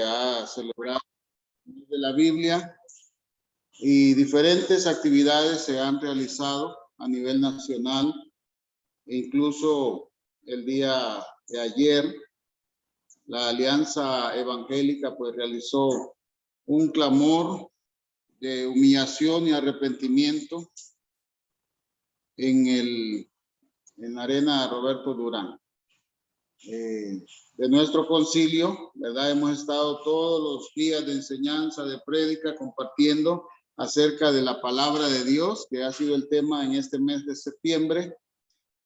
a celebrar de la Biblia y diferentes actividades se han realizado a nivel nacional. E incluso el día de ayer, la Alianza Evangélica pues realizó un clamor de humillación y arrepentimiento en la arena Roberto Durán. De nuestro concilio, ¿verdad? Hemos estado todos los días de enseñanza, de prédica, compartiendo acerca de la palabra de Dios, que ha sido el tema en este mes de septiembre.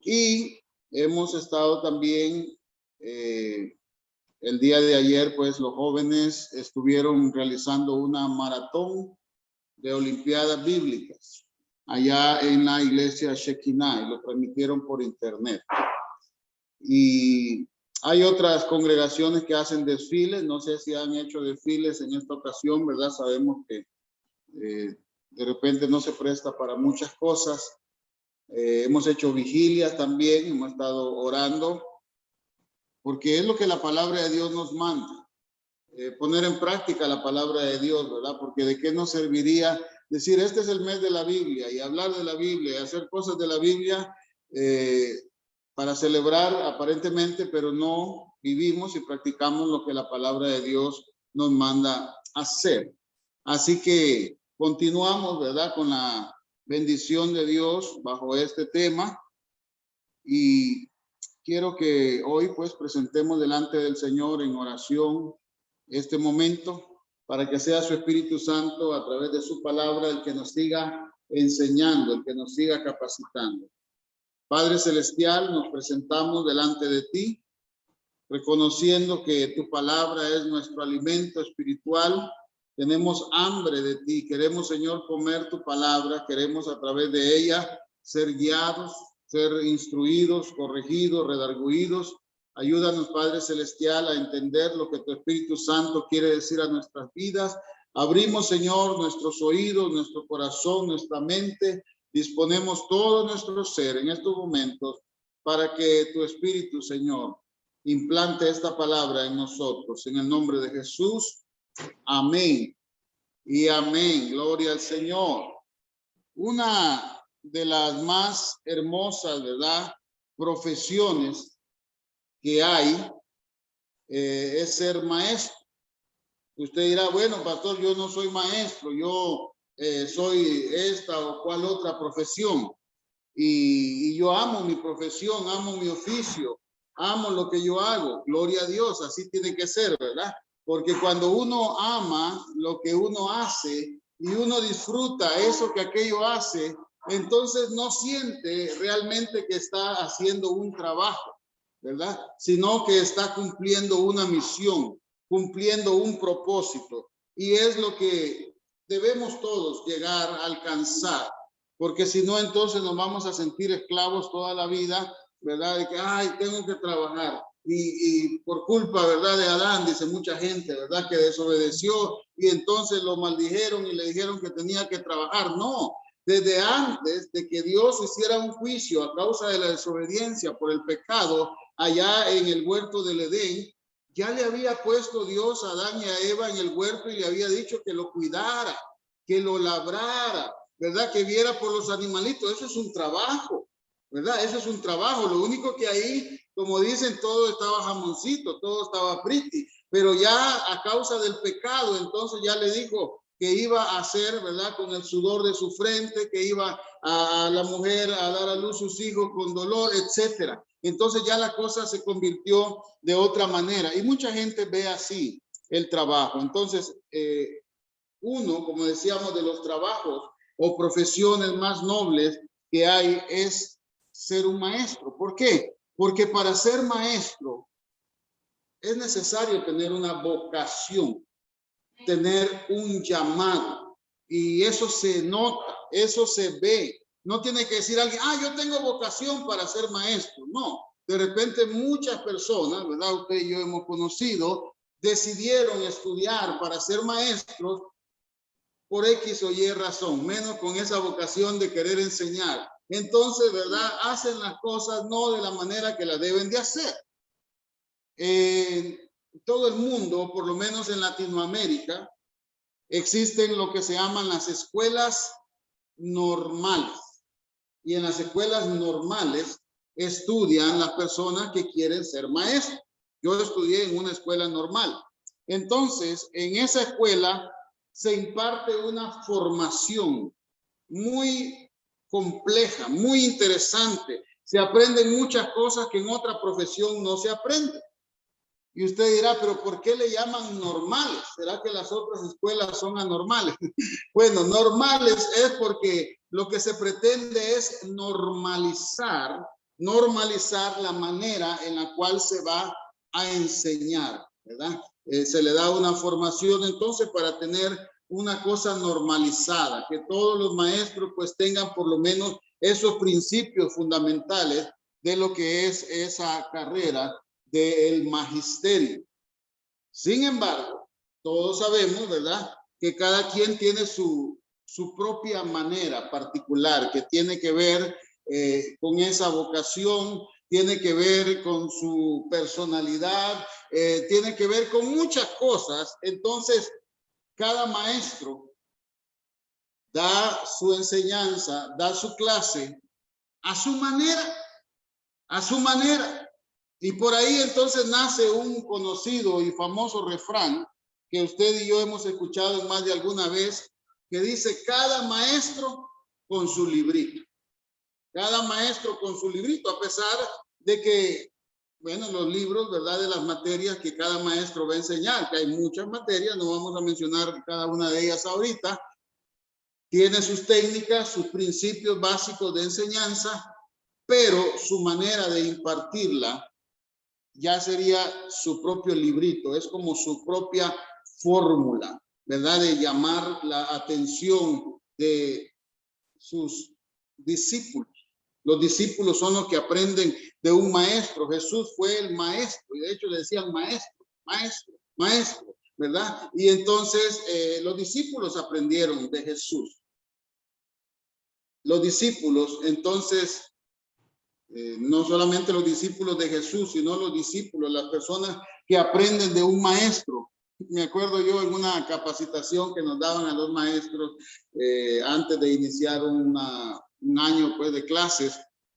Y hemos estado también, el día de ayer, pues los jóvenes estuvieron realizando una maratón de olimpiadas bíblicas allá en la iglesia Shekinah y lo transmitieron por internet. Y hay otras congregaciones que hacen desfiles, no sé si han hecho desfiles en esta ocasión, ¿verdad? Sabemos que de repente no se presta para muchas cosas. Hemos hecho vigilias también, hemos estado orando, porque es lo que la palabra de Dios nos manda, poner en práctica la palabra de Dios, ¿verdad? Porque de qué nos serviría decir, este es el mes de la Biblia, y hablar de la Biblia, y hacer cosas de la Biblia, para celebrar aparentemente, pero no vivimos y practicamos lo que la palabra de Dios nos manda hacer. Así que continuamos, ¿verdad? Con la bendición de Dios bajo este tema. Y quiero que hoy pues presentemos delante del Señor en oración este momento para que sea su Espíritu Santo a través de su palabra el que nos siga enseñando, el que nos siga capacitando. Padre Celestial, nos presentamos delante de ti, reconociendo que tu palabra es nuestro alimento espiritual. Tenemos hambre de ti, queremos, Señor, comer tu palabra, queremos a través de ella ser guiados, ser instruidos, corregidos, redarguidos. Ayúdanos, Padre Celestial, a entender lo que tu Espíritu Santo quiere decir a nuestras vidas. Abrimos, Señor, nuestros oídos, nuestro corazón, nuestra mente. Disponemos todo nuestro ser en estos momentos para que tu Espíritu, Señor, implante esta palabra en nosotros. En el nombre de Jesús, amén y amén. Gloria al Señor. Una de las más hermosas, ¿verdad?, profesiones que hay es ser maestro. Usted dirá, bueno, pastor, yo no soy maestro, yo soy esta o cual otra profesión. Y yo amo mi profesión, amo mi oficio, amo lo que yo hago. Gloria a Dios, así tiene que ser, ¿verdad? Porque cuando uno ama lo que uno hace y uno disfruta eso que aquello hace, entonces no siente realmente que está haciendo un trabajo, ¿verdad? Sino que está cumpliendo una misión, cumpliendo un propósito. Y es lo que debemos todos llegar a alcanzar. Porque si no, entonces nos vamos a sentir esclavos toda la vida, ¿verdad? De que, ay, tengo que trabajar. Y por culpa, ¿verdad?, de Adán, dice mucha gente, ¿verdad?, que desobedeció y entonces lo maldijeron y le dijeron que tenía que trabajar. No, desde antes de que Dios hiciera un juicio a causa de la desobediencia por el pecado, allá en el huerto del Edén, ya le había puesto Dios a Adán y a Eva en el huerto y le había dicho que lo cuidara, que lo labrara, ¿verdad? Que viera por los animalitos. Eso es un trabajo, ¿verdad? Eso es un trabajo. Lo único que ahí, como dicen, todo estaba jamoncito, todo estaba pretty, pero ya a causa del pecado, entonces ya le dijo que iba a hacer, ¿verdad?, con el sudor de su frente, que iba a la mujer a dar a luz sus hijos con dolor, etcétera. Entonces ya la cosa se convirtió de otra manera y mucha gente ve así el trabajo. Entonces, uno, como decíamos, de los trabajos o profesiones más nobles que hay es ser un maestro. ¿Por qué? Porque para ser maestro es necesario tener una vocación, tener un llamado, y eso se nota, eso se ve. No tiene que decir alguien, yo tengo vocación para ser maestro. No, de repente muchas personas, ¿verdad?, usted y yo hemos conocido, decidieron estudiar para ser maestros por X o Y razón, menos con esa vocación de querer enseñar. Entonces, ¿verdad?, hacen las cosas no de la manera que la deben de hacer. todo el mundo, por lo menos en Latinoamérica, existen lo que se llaman las escuelas normales. Y en las escuelas normales estudian las personas que quieren ser maestros. Yo estudié en una escuela normal. Entonces, en esa escuela se imparte una formación muy compleja, muy interesante. Se aprenden muchas cosas que en otra profesión no se aprenden. Y usted dirá, pero ¿por qué le llaman normales? ¿Será que las otras escuelas son anormales? Bueno, normales es porque lo que se pretende es normalizar la manera en la cual se va a enseñar, ¿verdad? Se le da una formación entonces para tener una cosa normalizada, que todos los maestros pues tengan por lo menos esos principios fundamentales de lo que es esa carrera del magisterio. Sin embargo, todos sabemos, ¿verdad?, que cada quien tiene su propia manera particular, que tiene que ver con esa vocación, tiene que ver con su personalidad, tiene que ver con muchas cosas. Entonces, cada maestro da su enseñanza, da su clase a su manera, a su manera. Y por ahí entonces nace un conocido y famoso refrán que usted y yo hemos escuchado más de alguna vez, que dice: cada maestro con su librito. Cada maestro con su librito, a pesar de que, bueno, los libros, ¿verdad?, de las materias que cada maestro va a enseñar, que hay muchas materias, no vamos a mencionar cada una de ellas ahorita, tiene sus técnicas, sus principios básicos de enseñanza, pero su manera de impartirla ya sería su propio librito, es como su propia fórmula, ¿verdad?, de llamar la atención de sus discípulos. Los discípulos son los que aprenden de un maestro. Jesús fue el maestro, y de hecho le decían maestro, maestro, maestro, ¿verdad? Y entonces los discípulos aprendieron de Jesús. Los discípulos, entonces, no solamente los discípulos de Jesús, sino los discípulos, las personas que aprenden de un maestro. Me acuerdo yo en una capacitación que nos daban a los maestros antes de iniciar un año pues, de clases,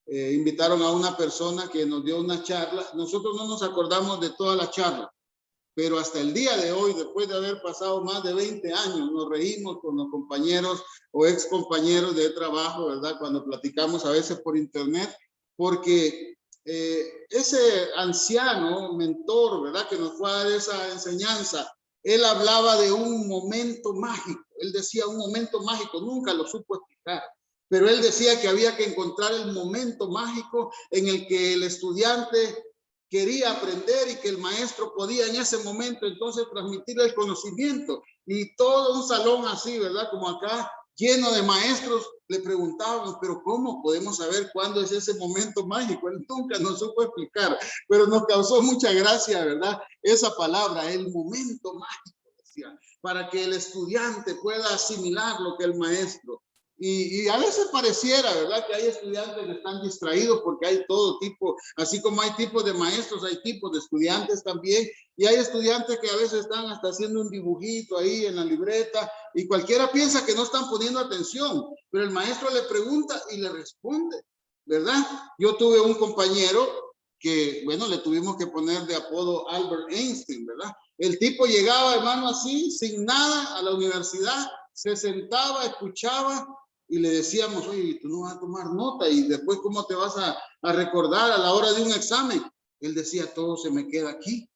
invitaron a una persona que nos dio una charla. Nosotros no nos acordamos de toda la charla, pero hasta el día de hoy, después de haber pasado más de 20 años, nos reímos con los compañeros o ex compañeros de trabajo, ¿verdad?, cuando platicamos a veces por internet, porque ese anciano mentor, ¿verdad?, que nos fue a dar esa enseñanza, él hablaba de un momento mágico. Él decía un momento mágico, nunca lo supo explicar, pero él decía que había que encontrar el momento mágico en el que el estudiante quería aprender y que el maestro podía en ese momento entonces transmitir el conocimiento. Y todo un salón así, ¿verdad?, como acá, lleno de maestros, le preguntábamos, pero ¿cómo podemos saber cuándo es ese momento mágico? Él nunca nos supo explicar, pero nos causó mucha gracia, ¿verdad?, esa palabra, el momento mágico, decía, para que el estudiante pueda asimilar lo que el maestro. Y a veces pareciera, ¿verdad?, que hay estudiantes que están distraídos porque hay todo tipo, así como hay tipos de maestros, hay tipos de estudiantes también, y hay estudiantes que a veces están hasta haciendo un dibujito ahí en la libreta, y cualquiera piensa que no están poniendo atención, pero el maestro le pregunta y le responde, ¿verdad? Yo tuve un compañero que, bueno, le tuvimos que poner de apodo Albert Einstein, ¿verdad? El tipo llegaba, hermano, así, sin nada, a la universidad, se sentaba, escuchaba, y le decíamos, oye, tú no vas a tomar nota, y después, ¿cómo te vas a recordar a la hora de un examen? Él decía, todo se me queda aquí.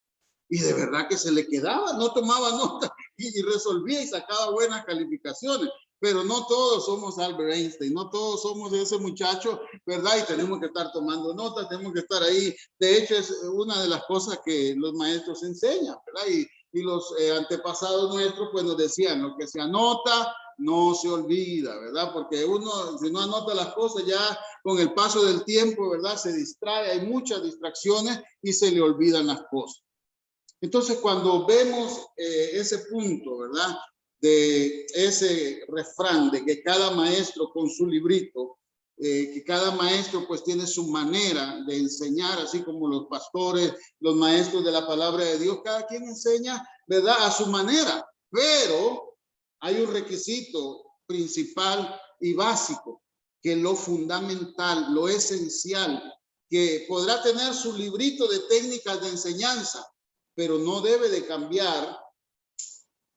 Y de verdad que se le quedaba, no tomaba nota y resolvía y sacaba buenas calificaciones. Pero no todos somos Albert Einstein, no todos somos ese muchacho, ¿verdad? Y tenemos que estar tomando notas, tenemos que estar ahí. De hecho, es una de las cosas que los maestros enseñan, ¿verdad? Y los antepasados nuestros, pues nos decían, lo que se anota, no se olvida, ¿verdad? Porque uno, si no anota las cosas, ya con el paso del tiempo, ¿verdad?, se distrae, hay muchas distracciones y se le olvidan las cosas. Entonces, cuando vemos ese punto, ¿verdad?, de ese refrán de que cada maestro con su librito, que cada maestro pues tiene su manera de enseñar, así como los pastores, los maestros de la palabra de Dios, cada quien enseña, ¿verdad?, a su manera, pero hay un requisito principal y básico, que lo fundamental, lo esencial, que podrá tener su librito de técnicas de enseñanza, pero no debe de cambiar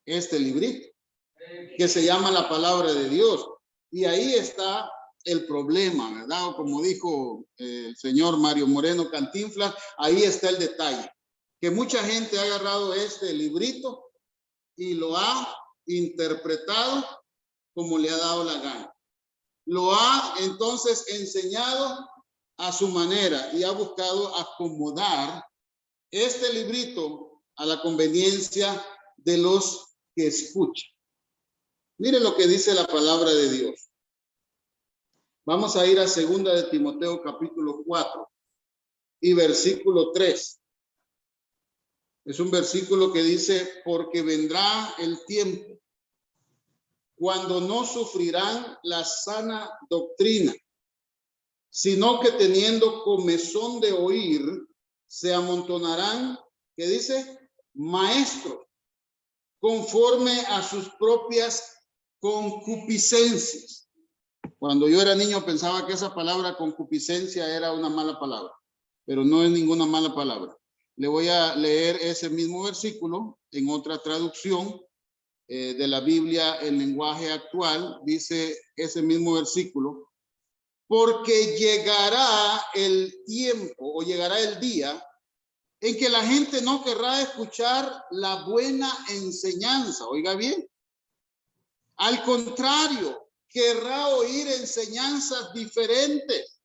este librito, que se llama la palabra de Dios. Y ahí está el problema, ¿verdad? O como dijo el señor Mario Moreno Cantinflas, ahí está el detalle, que mucha gente ha agarrado este librito y lo ha interpretado como le ha dado la gana. Lo ha entonces enseñado a su manera y ha buscado acomodar este librito a la conveniencia de los que escuchan. Mire lo que dice la palabra de Dios. Vamos a ir a 2 de Timoteo capítulo 4 y versículo 3. Es un versículo que dice, porque vendrá el tiempo cuando no sufrirán la sana doctrina, sino que teniendo comezón de oír, se amontonarán, ¿qué dice? Maestros, conforme a sus propias concupiscencias. Cuando yo era niño pensaba que esa palabra concupiscencia era una mala palabra, pero no es ninguna mala palabra. Le voy a leer ese mismo versículo en otra traducción de la Biblia en lenguaje actual. Dice ese mismo versículo, porque llegará el tiempo o llegará el día en que la gente no querrá escuchar la buena enseñanza. Oiga bien. Al contrario, querrá oír enseñanzas diferentes.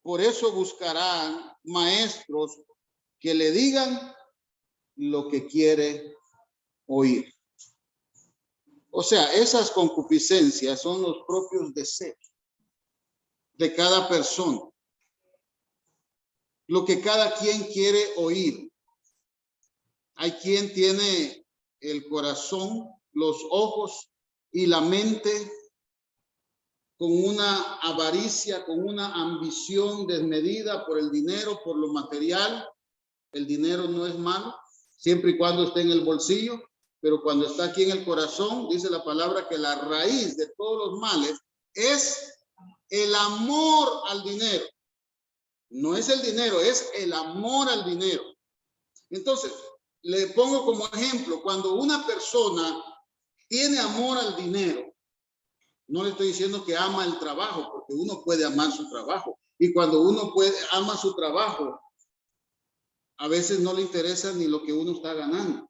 Por eso buscarán maestros que le digan lo que quiere oír. O sea, esas concupiscencias son los propios deseos de cada persona. Lo que cada quien quiere oír. Hay quien tiene el corazón, los ojos y la mente con una avaricia, con una ambición desmedida por el dinero, por lo material. El dinero no es malo, siempre y cuando esté en el bolsillo, pero cuando está aquí en el corazón, dice la palabra que la raíz de todos los males es el amor al dinero. No es el dinero, es el amor al dinero. Entonces, le pongo como ejemplo, cuando una persona tiene amor al dinero, no le estoy diciendo que ama el trabajo, porque uno puede amar su trabajo. Y cuando uno ama su trabajo, a veces no le interesa ni lo que uno está ganando.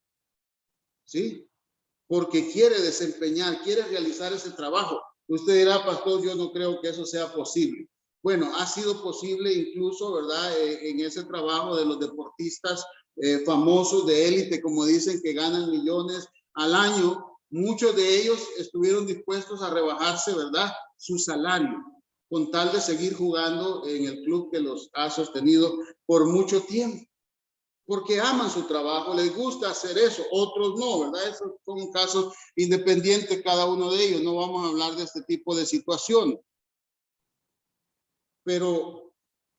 ¿Sí? Porque quiere desempeñar, quiere realizar ese trabajo. Usted dirá, pastor, yo no creo que eso sea posible. Bueno, ha sido posible incluso, ¿verdad? En ese trabajo de los deportistas famosos de élite, como dicen, que ganan millones al año. Muchos de ellos estuvieron dispuestos a rebajarse, ¿verdad?, su salario, con tal de seguir jugando en el club que los ha sostenido por mucho tiempo. Porque aman su trabajo, les gusta hacer eso, otros no, ¿verdad? Esos son casos independientes cada uno de ellos, no vamos a hablar de este tipo de situación. Pero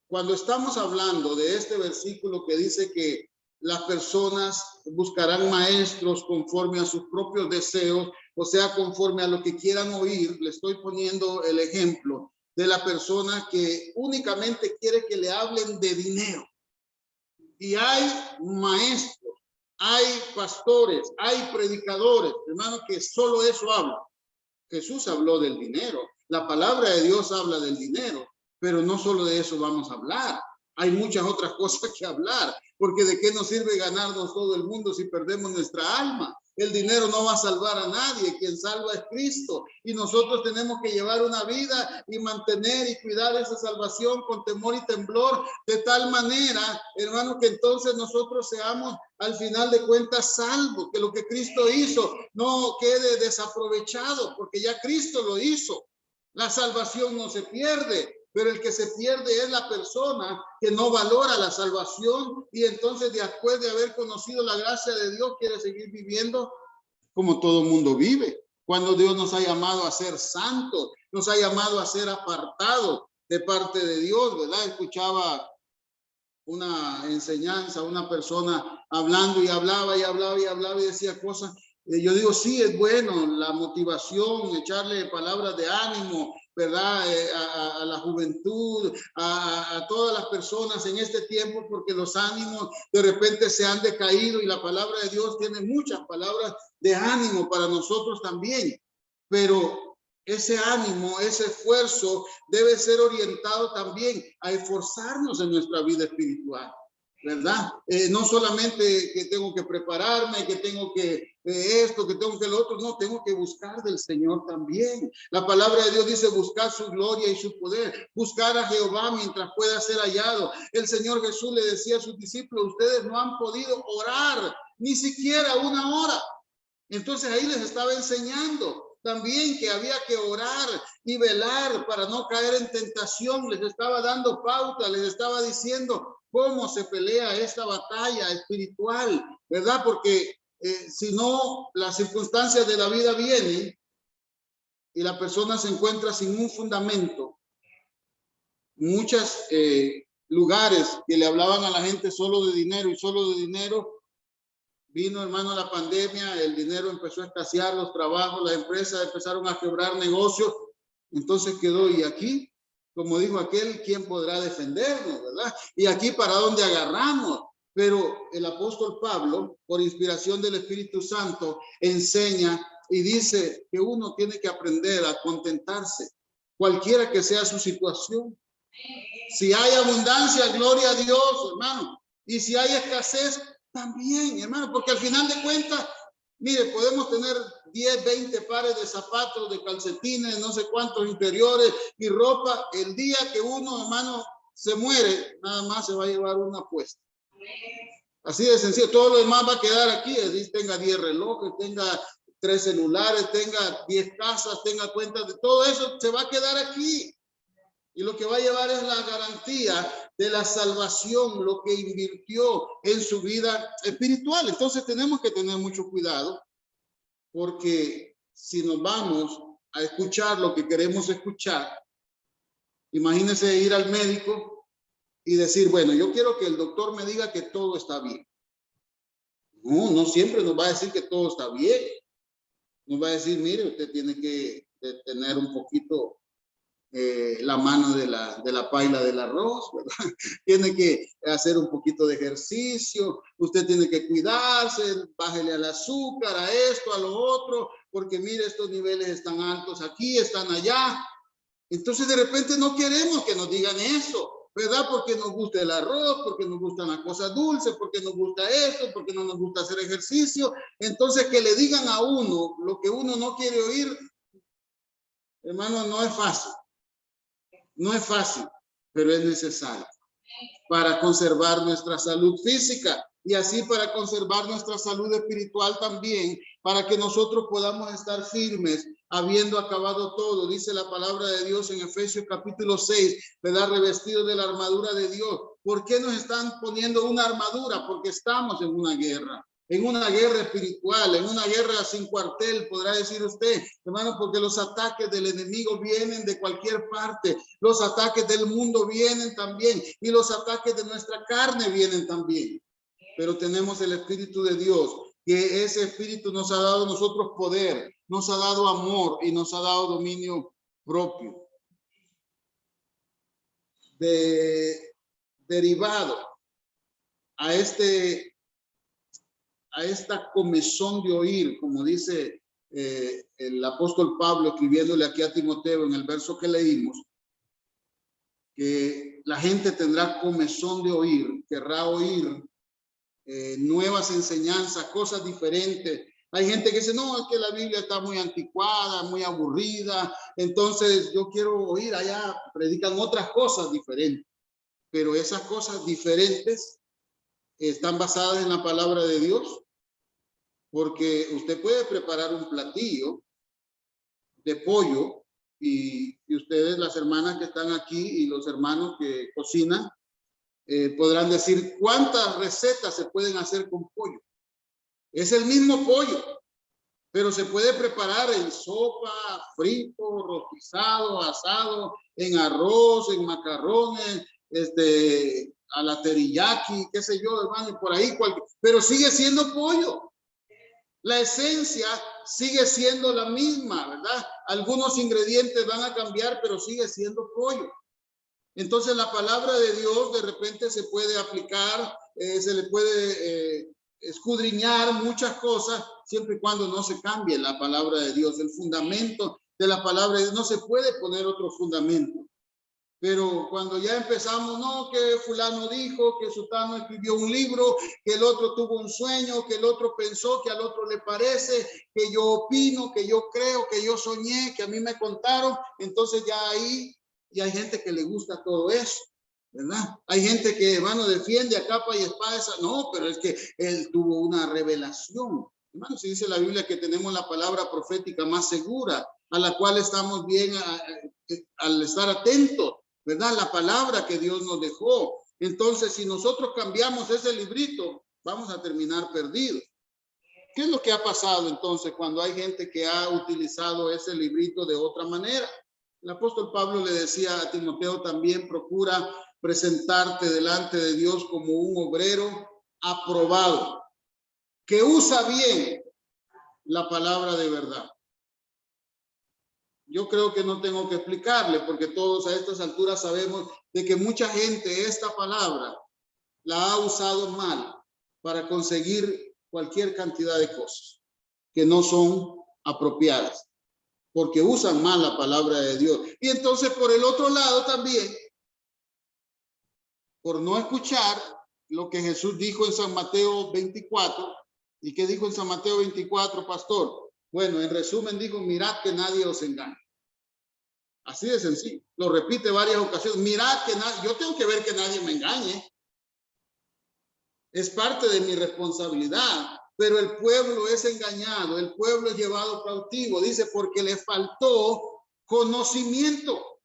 cuando estamos hablando de este versículo que dice que las personas buscarán maestros conforme a sus propios deseos, o sea, conforme a lo que quieran oír, le estoy poniendo el ejemplo de la persona que únicamente quiere que le hablen de dinero. Y hay maestros, hay pastores, hay predicadores, hermano, que solo eso habla. Jesús habló del dinero, la palabra de Dios habla del dinero, pero no solo de eso vamos a hablar. Hay muchas otras cosas que hablar, porque ¿de qué nos sirve ganarnos todo el mundo si perdemos nuestra alma? El dinero no va a salvar a nadie, quien salva es Cristo. Y nosotros tenemos que llevar una vida y mantener y cuidar esa salvación con temor y temblor, de tal manera, hermano, que entonces nosotros seamos al final de cuentas salvos, que lo que Cristo hizo no quede desaprovechado, porque ya Cristo lo hizo. La salvación no se pierde, pero el que se pierde es la persona que no valora la salvación y entonces después de haber conocido la gracia de Dios quiere seguir viviendo como todo mundo vive. Cuando Dios nos ha llamado a ser santos, nos ha llamado a ser apartados de parte de Dios, ¿verdad? Escuchaba una enseñanza, una persona hablando y hablaba y hablaba y hablaba y decía cosas. Yo digo, sí, es bueno la motivación, echarle palabras de ánimo, ¿verdad? A la juventud, a todas las personas en este tiempo, porque los ánimos de repente se han decaído y la palabra de Dios tiene muchas palabras de ánimo para nosotros también. Pero ese ánimo, ese esfuerzo debe ser orientado también a esforzarnos en nuestra vida espiritual, ¿verdad? No solamente que tengo que prepararme, que tengo que esto, que tengo que lo otro, no, tengo que buscar del Señor también. La palabra de Dios dice buscar su gloria y su poder, buscar a Jehová mientras pueda ser hallado. El Señor Jesús le decía a sus discípulos, ustedes no han podido orar ni siquiera una hora. Entonces ahí les estaba enseñando también que había que orar y velar para no caer en tentación. Les estaba dando pauta, les estaba diciendo cómo se pelea esta batalla espiritual, ¿verdad? Porque si no, las circunstancias de la vida vienen y la persona se encuentra sin un fundamento. Muchos lugares que le hablaban a la gente solo de dinero y solo de dinero. Vino, hermano, la pandemia, el dinero empezó a escasear, los trabajos, las empresas empezaron a quebrar negocios. Entonces quedó, y aquí, como dijo aquel, ¿quién podrá defendernos, verdad? Y aquí, ¿para dónde agarramos? Pero el apóstol Pablo, por inspiración del Espíritu Santo, enseña y dice que uno tiene que aprender a contentarse, cualquiera que sea su situación. Si hay abundancia, gloria a Dios, hermano. Y si hay escasez, también, hermano, porque al final de cuentas, mire, podemos tener 10, 20 pares de zapatos, de calcetines, no sé cuántos interiores y ropa. El día que uno, hermano, se muere, nada más se va a llevar una puesta. Así de sencillo, todo lo demás va a quedar aquí. Es decir, tenga 10 relojes, tenga 3 celulares, tenga 10 casas, tenga cuentas de todo eso, se va a quedar aquí. Y lo que va a llevar es la garantía de la salvación, lo que invirtió en su vida espiritual. Entonces tenemos que tener mucho cuidado, porque si nos vamos a escuchar lo que queremos escuchar, imagínense ir al médico y decir, bueno, yo quiero que el doctor me diga que todo está bien. No, no siempre nos va a decir que todo está bien. Nos va a decir, mire, usted tiene que tener un poquito la mano de la paila del arroz, ¿verdad? Tiene que hacer un poquito de ejercicio, usted tiene que cuidarse, bájele al azúcar, a esto, a lo otro, porque mire, estos niveles están altos aquí, están allá. Entonces de repente no queremos que nos digan eso, ¿verdad? Porque nos gusta el arroz, porque nos gustan las cosas dulces, porque nos gusta esto, porque no nos gusta hacer ejercicio. Entonces que le digan a uno lo que uno no quiere oír, hermano, no es fácil. No es fácil, pero es necesario para conservar nuestra salud física y así para conservar nuestra salud espiritual también, para que nosotros podamos estar firmes habiendo acabado todo. Dice la palabra de Dios en Efesios capítulo 6, ¿verdad? Revestidos de la armadura de Dios. ¿Por qué nos están poniendo una armadura? Porque estamos en una guerra espiritual, en una guerra sin cuartel, podrá decir usted, hermano, porque los ataques del enemigo vienen de cualquier parte, los ataques del mundo vienen también, y los ataques de nuestra carne vienen también. Pero tenemos el Espíritu de Dios, que ese Espíritu nos ha dado a nosotros poder, nos ha dado amor y nos ha dado dominio propio. Derivado a esta comezón de oír, como dice el apóstol Pablo escribiéndole aquí a Timoteo en el verso que leímos, que la gente tendrá comezón de oír, querrá oír nuevas enseñanzas, cosas diferentes. Hay gente que dice, no, es que la Biblia está muy anticuada, muy aburrida, entonces yo quiero oír, allá predican otras cosas diferentes, pero esas cosas diferentes están basadas en la palabra de Dios, porque usted puede preparar un platillo de pollo y ustedes, las hermanas que están aquí y los hermanos que cocinan, podrán decir cuántas recetas se pueden hacer con pollo. Es el mismo pollo, pero se puede preparar en sopa, frito, rostizado, asado, en arroz, en macarrones, a la teriyaki, qué sé yo, hermano, y por ahí, pero sigue siendo pollo. La esencia sigue siendo la misma, ¿verdad? Algunos ingredientes van a cambiar, pero sigue siendo pollo. Entonces la palabra de Dios de repente se puede aplicar, se le puede escudriñar muchas cosas, siempre y cuando no se cambie la palabra de Dios. El fundamento de la palabra de Dios, no se puede poner otro fundamento. Pero cuando ya empezamos, no, que fulano dijo, que sutano escribió un libro, que el otro tuvo un sueño, que el otro pensó, que al otro le parece, que yo opino, que yo creo, que yo soñé, que a mí me contaron, entonces ya ahí, y hay gente que le gusta todo eso, ¿verdad? Hay gente que, hermano, defiende a capa y espada esa, no, pero es que él tuvo una revelación. Hermano, se dice en la Biblia que tenemos la palabra profética más segura, a la cual estamos bien al estar atentos, ¿verdad? La palabra que Dios nos dejó. Entonces, si nosotros cambiamos ese librito, vamos a terminar perdidos. ¿Qué es lo que ha pasado entonces cuando hay gente que ha utilizado ese librito de otra manera? El apóstol Pablo le decía a Timoteo también, procura presentarte delante de Dios como un obrero aprobado, que usa bien la palabra de verdad. Yo creo que no tengo que explicarle, porque todos a estas alturas sabemos de que mucha gente esta palabra la ha usado mal para conseguir cualquier cantidad de cosas que no son apropiadas, porque usan mal la palabra de Dios. Y entonces por el otro lado también, por no escuchar lo que Jesús dijo en San Mateo 24, ¿y qué dijo en San Mateo 24, pastor? Bueno, en resumen dijo, mirad que nadie os engañe. Así de sencillo. Lo repite varias ocasiones. Mirad que yo tengo que ver que nadie me engañe. Es parte de mi responsabilidad. Pero el pueblo es engañado. El pueblo es llevado cautivo. Dice, porque le faltó conocimiento.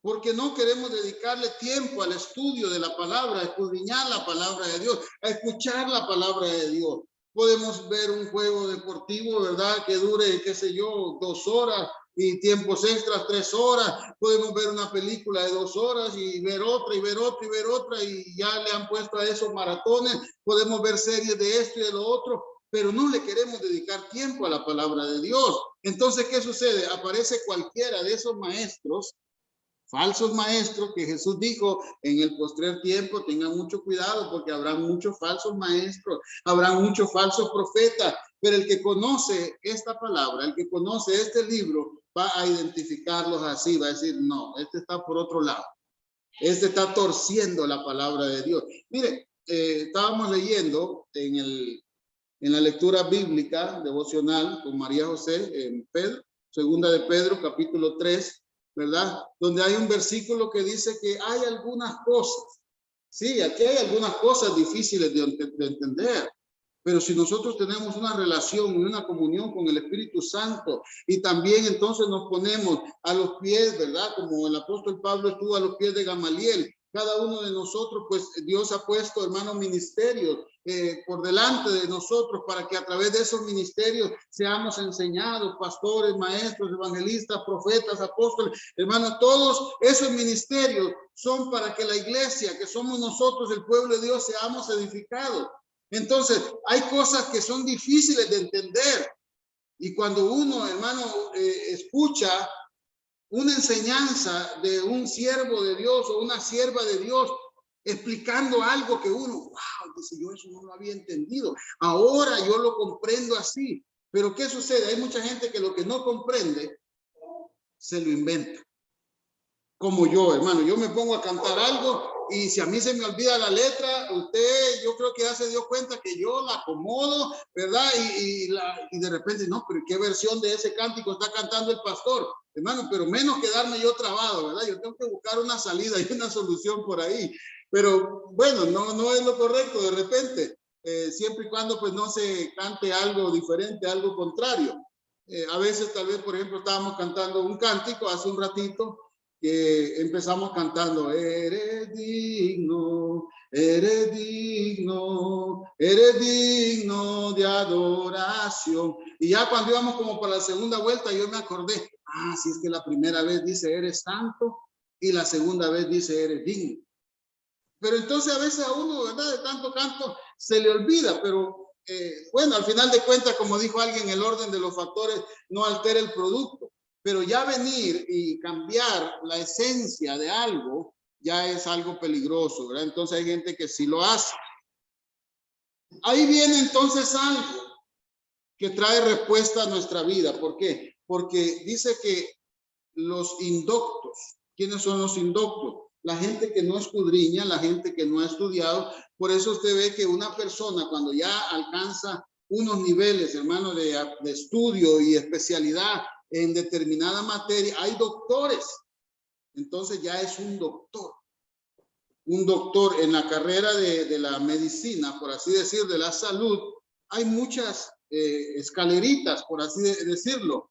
Porque no queremos dedicarle tiempo al estudio de la palabra, a escudriñar la palabra de Dios, a escuchar la palabra de Dios. Podemos ver un juego deportivo, ¿verdad? Que dure, qué sé yo, 2 horas y tiempos extras 3 horas. Podemos ver una película de 2 horas y ver otra y ver otra y ver otra y ya le han puesto a esos maratones. Podemos ver series de esto y de lo otro, pero no le queremos dedicar tiempo a la palabra de Dios. Entonces, ¿qué sucede? Aparece cualquiera de esos maestros, falsos maestros, que Jesús dijo en el postrer tiempo, tengan mucho cuidado porque habrá muchos falsos maestros, habrá muchos falsos profetas, pero el que conoce esta palabra, el que conoce este libro, va a identificarlos así, va a decir, no, este está por otro lado, este está torciendo la palabra de Dios. Mire, estábamos leyendo en la lectura bíblica devocional con María José en Pedro, segunda de Pedro, capítulo 3, ¿verdad? Donde hay un versículo que dice que hay algunas cosas. Sí, aquí hay algunas cosas difíciles de entender. Pero si nosotros tenemos una relación, una comunión con el Espíritu Santo y también entonces nos ponemos a los pies, ¿verdad? Como el apóstol Pablo estuvo a los pies de Gamaliel. Cada uno de nosotros, pues Dios ha puesto, hermanos, ministerios por delante de nosotros para que a través de esos ministerios seamos enseñados, pastores, maestros, evangelistas, profetas, apóstoles. Hermanos, todos esos ministerios son para que la iglesia, que somos nosotros, el pueblo de Dios, seamos edificados. Entonces, hay cosas que son difíciles de entender. Y cuando uno, hermano, escucha una enseñanza de un siervo de Dios o una sierva de Dios explicando algo que uno, wow, dice, yo eso no lo había entendido. Ahora yo lo comprendo así. Pero ¿qué sucede? Hay mucha gente que lo que no comprende se lo inventa. Como yo, hermano, yo me pongo a cantar algo y si a mí se me olvida la letra, usted, yo creo que ya se dio cuenta que yo la acomodo, ¿verdad? Y de repente, no, pero ¿qué versión de ese cántico está cantando el pastor? Hermano, pero menos quedarme yo trabado, ¿verdad? Yo tengo que buscar una salida y una solución por ahí. Pero bueno, no es lo correcto de repente, siempre y cuando pues no se cante algo diferente, algo contrario. A veces tal vez, por ejemplo, estábamos cantando un cántico hace un ratito que empezamos cantando, eres digno, eres digno, eres digno de adoración. Y ya cuando íbamos como para la segunda vuelta, yo me acordé, si es que la primera vez dice eres santo y la segunda vez dice eres digno. Pero entonces a veces a uno, ¿verdad? De tanto canto se le olvida, pero bueno, al final de cuentas, como dijo alguien, el orden de los factores no altera el producto. Pero ya venir y cambiar la esencia de algo ya es algo peligroso, ¿verdad? Entonces hay gente que sí lo hace. Ahí viene entonces algo que trae respuesta a nuestra vida. ¿Por qué? Porque dice que los indoctos, ¿quiénes son los indoctos? La gente que no escudriña, la gente que no ha estudiado. Por eso usted ve que una persona cuando ya alcanza unos niveles, hermano, de estudio y especialidad en determinada materia, hay doctores. Entonces ya es un doctor. Un doctor en la carrera de la medicina, por así decir, de la salud, hay muchas escaleritas, por así decirlo.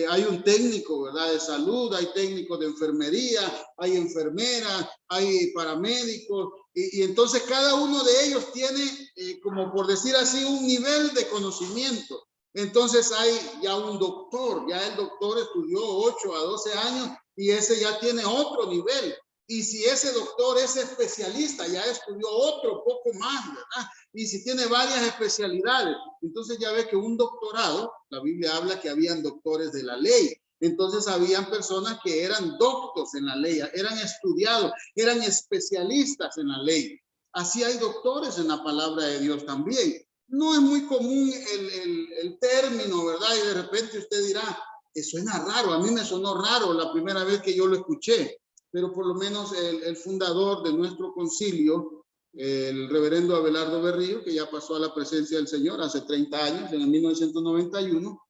Hay un técnico, ¿verdad? De salud, hay técnicos de enfermería, hay enfermeras, hay paramédicos, y entonces cada uno de ellos tiene, como por decir así, un nivel de conocimiento. Entonces hay ya un doctor, ya el doctor estudió 8 a 12 años y ese ya tiene otro nivel. Y si ese doctor es especialista, ya estudió otro poco más, ¿verdad? Y si tiene varias especialidades, entonces ya ve que un doctorado, la Biblia habla que habían doctores de la ley. Entonces habían personas que eran doctos en la ley, eran estudiados, eran especialistas en la ley. Así hay doctores en la palabra de Dios también. No es muy común el término, ¿verdad? Y de repente usted dirá, suena raro, a mí me sonó raro la primera vez que yo lo escuché. Pero por lo menos el fundador de nuestro concilio, el reverendo Abelardo Berrío, que ya pasó a la presencia del Señor hace 30 años, en el 1991,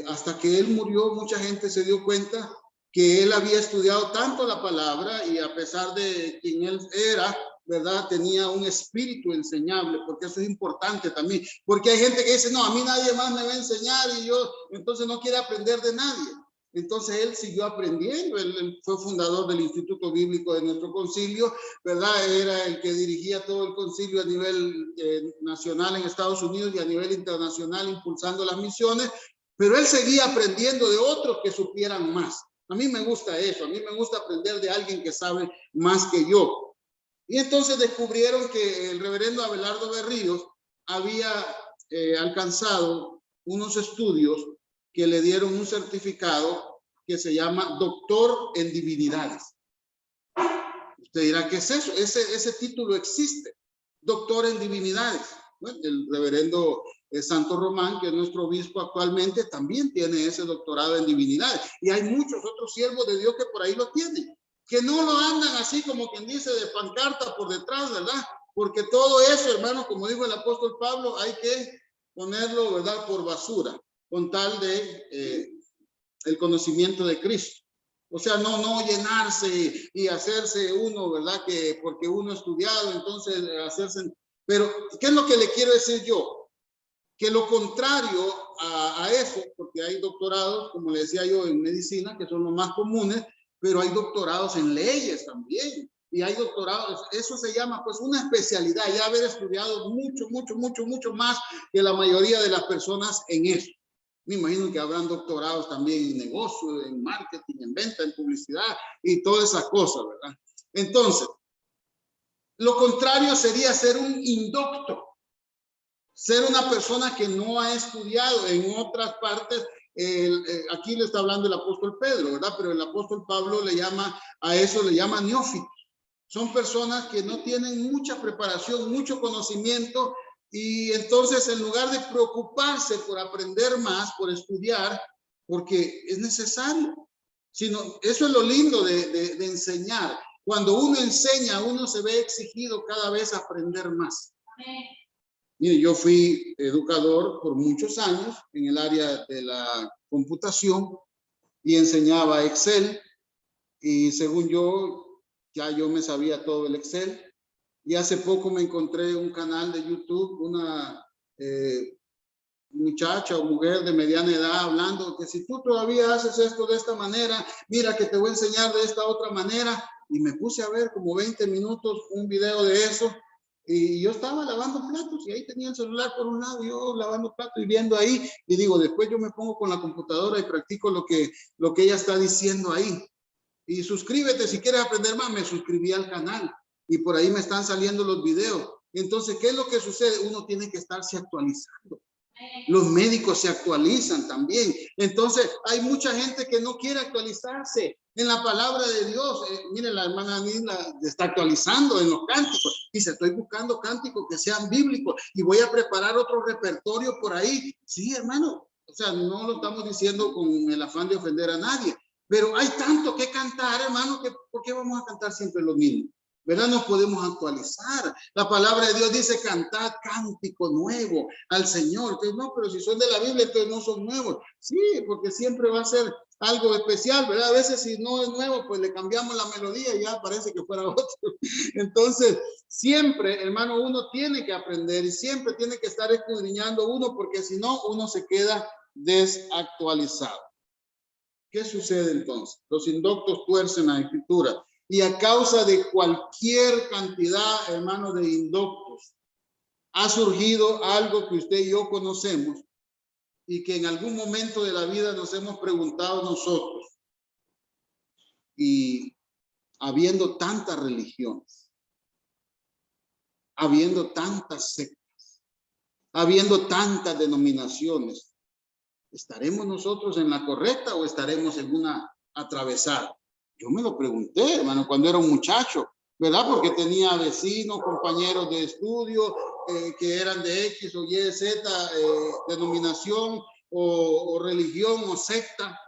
hasta que él murió, mucha gente se dio cuenta que él había estudiado tanto la palabra y a pesar de quien él era, ¿verdad? Tenía un espíritu enseñable, porque eso es importante también. Porque hay gente que dice, no, a mí nadie más me va a enseñar y yo entonces no quiere aprender de nadie. Entonces él siguió aprendiendo, él fue fundador del Instituto Bíblico de nuestro concilio, ¿verdad? Era el que dirigía todo el concilio a nivel nacional en Estados Unidos y a nivel internacional impulsando las misiones, pero él seguía aprendiendo de otros que supieran más. A mí me gusta eso, a mí me gusta aprender de alguien que sabe más que yo. Y entonces descubrieron que el reverendo Abelardo Berríos había alcanzado unos estudios que le dieron un certificado que se llama doctor en divinidades. Usted dirá, ¿qué es eso? Ese título existe, doctor en divinidades. Bueno, el reverendo Santo Román, que es nuestro obispo actualmente, también tiene ese doctorado en divinidades. Y hay muchos otros siervos de Dios que por ahí lo tienen, que no lo andan así como quien dice de pancarta por detrás, ¿verdad? Porque todo eso, hermano, como dijo el apóstol Pablo, hay que ponerlo, ¿verdad?, por basura, con tal de el conocimiento de Cristo. O sea, no llenarse y hacerse uno, ¿verdad? Que porque uno ha estudiado, entonces hacerse... Pero, ¿qué es lo que le quiero decir yo? Que lo contrario a eso, porque hay doctorados, como le decía yo, en medicina, que son los más comunes, pero hay doctorados en leyes también. Y hay doctorados, eso se llama pues una especialidad, ya haber estudiado mucho más que la mayoría de las personas en eso. Me imagino que habrán doctorados también en negocio, en marketing, en venta, en publicidad y todas esas cosas, ¿verdad? Entonces, lo contrario sería ser un indocto, ser una persona que no ha estudiado. En otras partes, aquí le está hablando el apóstol Pedro, ¿verdad? Pero el apóstol Pablo le llama a eso, le llama neófitos. Son personas que no tienen mucha preparación, mucho conocimiento, y entonces en lugar de preocuparse por aprender más, por estudiar, porque es necesario, sino eso es lo lindo de enseñar. Cuando uno enseña, uno se ve exigido cada vez a aprender más. Amén. Mire, yo fui educador por muchos años en el área de la computación y enseñaba Excel, y según yo, ya yo me sabía todo el Excel. Y hace poco me encontré un canal de YouTube, muchacha o mujer de mediana edad hablando que si tú todavía haces esto de esta manera, mira que te voy a enseñar de esta otra manera. Y me puse a ver como 20 minutos un video de eso. Y yo estaba lavando platos y ahí tenía el celular por un lado, yo lavando platos y viendo ahí. Y digo, después yo me pongo con la computadora y practico lo que ella está diciendo ahí. Y suscríbete si quieres aprender más. Me suscribí al canal y por ahí me están saliendo los videos. Entonces, ¿qué es lo que sucede? Uno tiene que estarse actualizando. Los médicos se actualizan también. Entonces, hay mucha gente que no quiere actualizarse en la palabra de Dios. Mire, la hermana Nila está actualizando en los cánticos. Dice, estoy buscando cánticos que sean bíblicos y voy a preparar otro repertorio por ahí. Sí, hermano. O sea, no lo estamos diciendo con el afán de ofender a nadie. Pero hay tanto que cantar, hermano, que ¿por qué vamos a cantar siempre lo mismo? ¿Verdad? Nos podemos actualizar. La palabra de Dios dice, cantad cántico nuevo al Señor. Entonces, no, pero si son de la Biblia, entonces no son nuevos. Sí, porque siempre va a ser algo especial, ¿verdad? A veces si no es nuevo, pues le cambiamos la melodía y ya parece que fuera otro. Entonces, siempre, hermano, uno tiene que aprender y siempre tiene que estar escudriñando uno, porque si no, uno se queda desactualizado. ¿Qué sucede entonces? Los indoctos tuercen la escritura. Y a causa de cualquier cantidad, hermanos, de indoctos, ha surgido algo que usted y yo conocemos y que en algún momento de la vida nos hemos preguntado nosotros. Y habiendo tantas religiones, habiendo tantas sectas, habiendo tantas denominaciones, ¿estaremos nosotros en la correcta o estaremos en una atravesada? Yo me lo pregunté, hermano, cuando era un muchacho, ¿verdad? Porque tenía vecinos, compañeros de estudio que eran de X o Y, Z, denominación o religión o secta.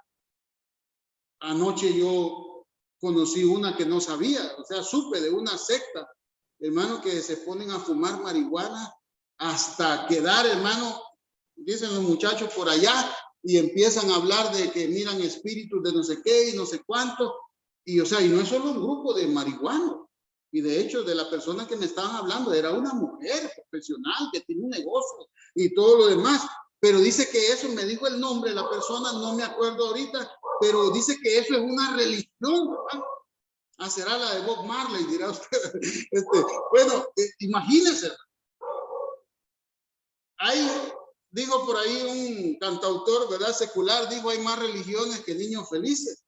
Anoche yo conocí una que no sabía, o sea, supe de una secta, hermano, que se ponen a fumar marihuana hasta quedar, hermano, dicen los muchachos por allá, y empiezan a hablar de que miran espíritus de no sé qué y no sé cuánto. Y o sea, y no es solo un grupo de marihuanos. Y de hecho, de la persona que me estaban hablando, era una mujer profesional que tiene un negocio y todo lo demás. Pero dice que eso, me dijo el nombre de la persona, no me acuerdo ahorita, pero dice que eso es una religión, ¿verdad? Ah, será la de Bob Marley, dirá usted. Bueno, imagínense. Hay, digo por ahí un cantautor, ¿verdad? Secular, dijo, hay más religiones que niños felices.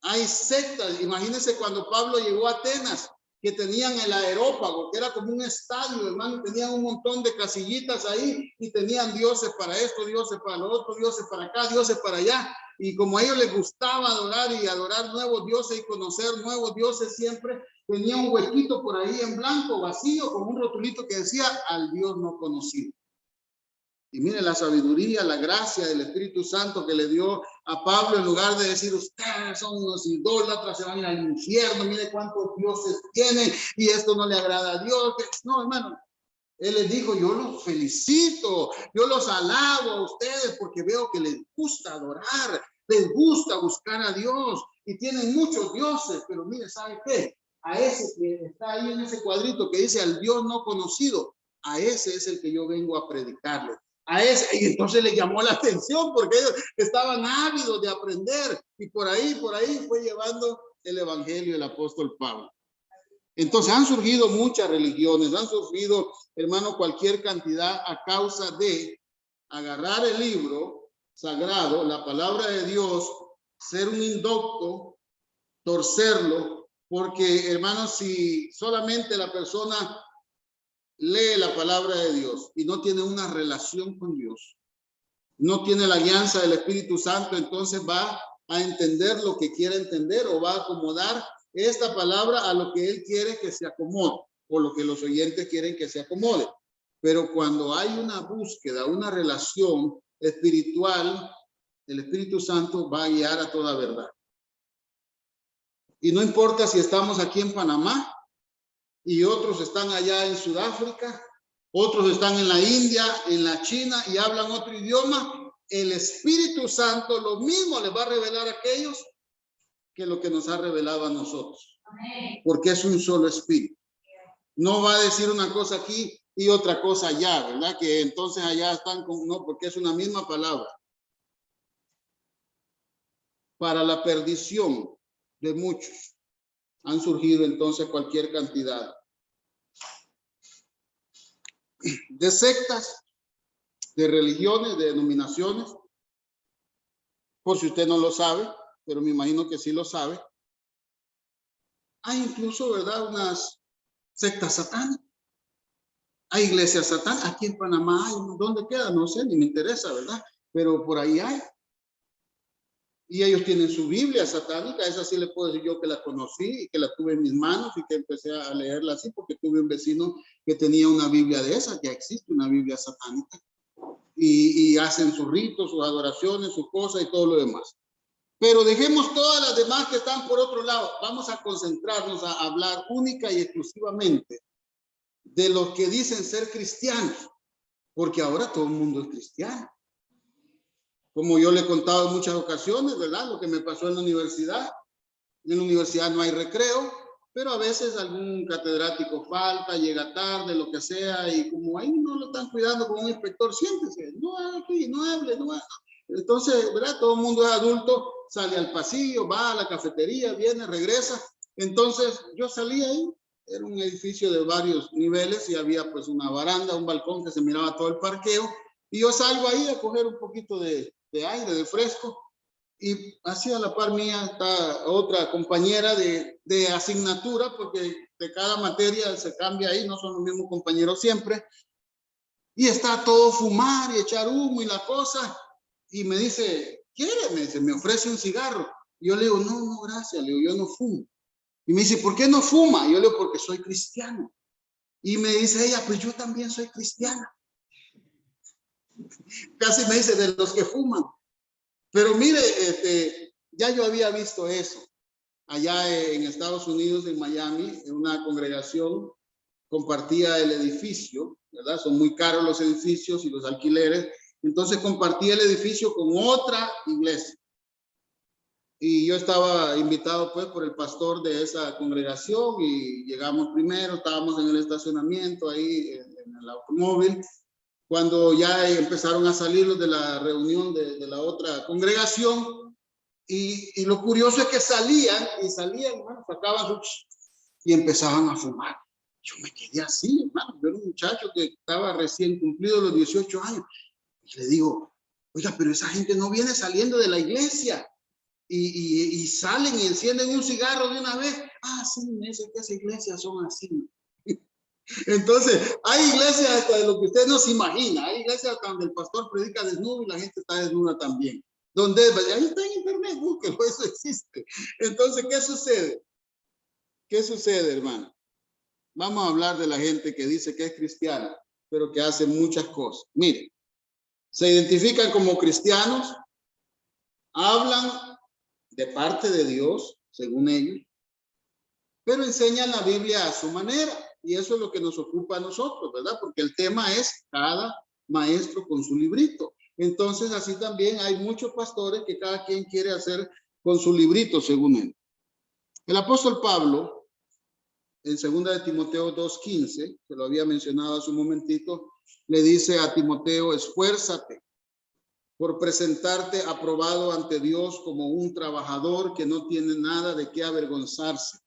Hay sectas, imagínense cuando Pablo llegó a Atenas, que tenían el Areópago, que era como un estadio, hermano, tenían un montón de casillitas ahí y tenían dioses para esto, dioses para lo otro, dioses para acá, dioses para allá. Y como a ellos les gustaba adorar y adorar nuevos dioses y conocer nuevos dioses, siempre tenía un huequito por ahí en blanco, vacío, con un rotulito que decía al Dios no conocido. Y mire la sabiduría, la gracia del Espíritu Santo que le dio a Pablo, en lugar de decir, ustedes son unos idólatras, se van a ir al infierno, mire cuántos dioses tienen y esto no le agrada a Dios. No, hermano, él les dijo, yo los felicito, yo los alabo a ustedes porque veo que les gusta adorar, les gusta buscar a Dios y tienen muchos dioses, pero mire, ¿sabe qué? A ese que está ahí en ese cuadrito que dice al Dios no conocido, a ese es el que yo vengo a predicarle. A ese, y entonces le llamó la atención porque ellos estaban ávidos de aprender y por ahí fue llevando el evangelio del apóstol Pablo. Entonces han surgido muchas religiones, han surgido, hermano, cualquier cantidad a causa de agarrar el libro sagrado, la palabra de Dios, ser un indocto, torcerlo, porque, hermano, si solamente la persona lee la palabra de Dios y no tiene una relación con Dios, no tiene la alianza del Espíritu Santo, entonces va a entender lo que quiere entender o va a acomodar esta palabra a lo que él quiere que se acomode o lo que los oyentes quieren que se acomode. Pero cuando hay una búsqueda, una relación espiritual, el Espíritu Santo va a guiar a toda verdad. Y no importa si estamos aquí en Panamá y otros están allá en Sudáfrica, otros están en la India, en la China y hablan otro idioma, el Espíritu Santo lo mismo les va a revelar a aquellos que lo que nos ha revelado a nosotros. Porque es un solo espíritu. No va a decir una cosa aquí y otra cosa allá, ¿verdad? Que entonces allá están con, no, porque es una misma palabra. Para la perdición de muchos han surgido entonces cualquier cantidad de sectas, de religiones, de denominaciones, por si usted no lo sabe, pero me imagino que sí lo sabe. Hay incluso, ¿verdad?, unas sectas satánicas. Hay iglesias satánicas. Aquí en Panamá hay, ¿dónde queda? No sé, ni me interesa, ¿verdad? Pero por ahí hay. Y ellos tienen su Biblia satánica. Esa sí le puedo decir yo que la conocí y que la tuve en mis manos y que empecé a leerla así porque tuve un vecino que tenía una Biblia de esas. Ya existe una Biblia satánica. Y hacen sus ritos, sus adoraciones, sus cosas y todo lo demás. Pero dejemos todas las demás que están por otro lado. Vamos a concentrarnos a hablar única y exclusivamente de los que dicen ser cristianos, porque ahora todo el mundo es cristiano. Como yo le he contado en muchas ocasiones, ¿verdad? Lo que me pasó en la universidad. En la universidad no hay recreo, pero a veces algún catedrático falta, llega tarde, lo que sea, y como ahí no lo están cuidando como un inspector, siéntese, no aquí, no hable, no hable. Entonces, ¿verdad? Todo el mundo es adulto, sale al pasillo, va a la cafetería, viene, regresa. Entonces, yo salí ahí, era un edificio de varios niveles y había pues una baranda, un balcón que se miraba todo el parqueo. Y yo salgo ahí a coger un poquito de aire, de fresco. Y así a la par mía está otra compañera de asignatura, porque de cada materia se cambia ahí, no son los mismos compañeros siempre. Y está todo fumar y echar humo y la cosa. Y me dice, ¿quiere? Me dice, me ofrece un cigarro. Y yo le digo, no, no, gracias. Le digo, yo no fumo. Y me dice, ¿por qué no fuma? Y yo le digo, porque soy cristiano. Y me dice ella, pues yo también soy cristiana. Casi me dice, de los que fuman. Pero mire, ya yo había visto eso. Allá en Estados Unidos, en Miami, en una congregación compartía el edificio, ¿verdad? Son muy caros los edificios y los alquileres. Entonces compartía el edificio con otra iglesia. Y yo estaba invitado pues por el pastor de esa congregación y llegamos primero, estábamos en el estacionamiento ahí en el automóvil, cuando ya empezaron a salir los de la reunión de la otra congregación y lo curioso es que salían, bueno, sacaban y empezaban a fumar. Yo me quedé así, hermano, yo era un muchacho que estaba recién cumplido los 18 años. Y le digo, oiga, pero esa gente no viene saliendo de la iglesia. Y salen y encienden un cigarro de una vez. Ah, sí, me dice que esas iglesias son así. Entonces, hay iglesias hasta de lo que usted no se imagina. Hay iglesias donde el pastor predica desnudo y la gente está desnuda también. Donde, ahí está en internet, búsquelo, eso existe. Entonces, ¿qué sucede? ¿Qué sucede, hermano? Vamos a hablar de la gente que dice que es cristiana, pero que hace muchas cosas. Mire, se identifican como cristianos, hablan de parte de Dios, según ellos, pero enseñan la Biblia a su manera. Y eso es lo que nos ocupa a nosotros, ¿verdad? Porque el tema es cada maestro con su librito. Entonces, así también hay muchos pastores que cada quien quiere hacer con su librito, según él. El apóstol Pablo, en 2 de Timoteo 2:15, que lo había mencionado hace un momentito, le dice a Timoteo, esfuérzate por presentarte aprobado ante Dios como un trabajador que no tiene nada de qué avergonzarse.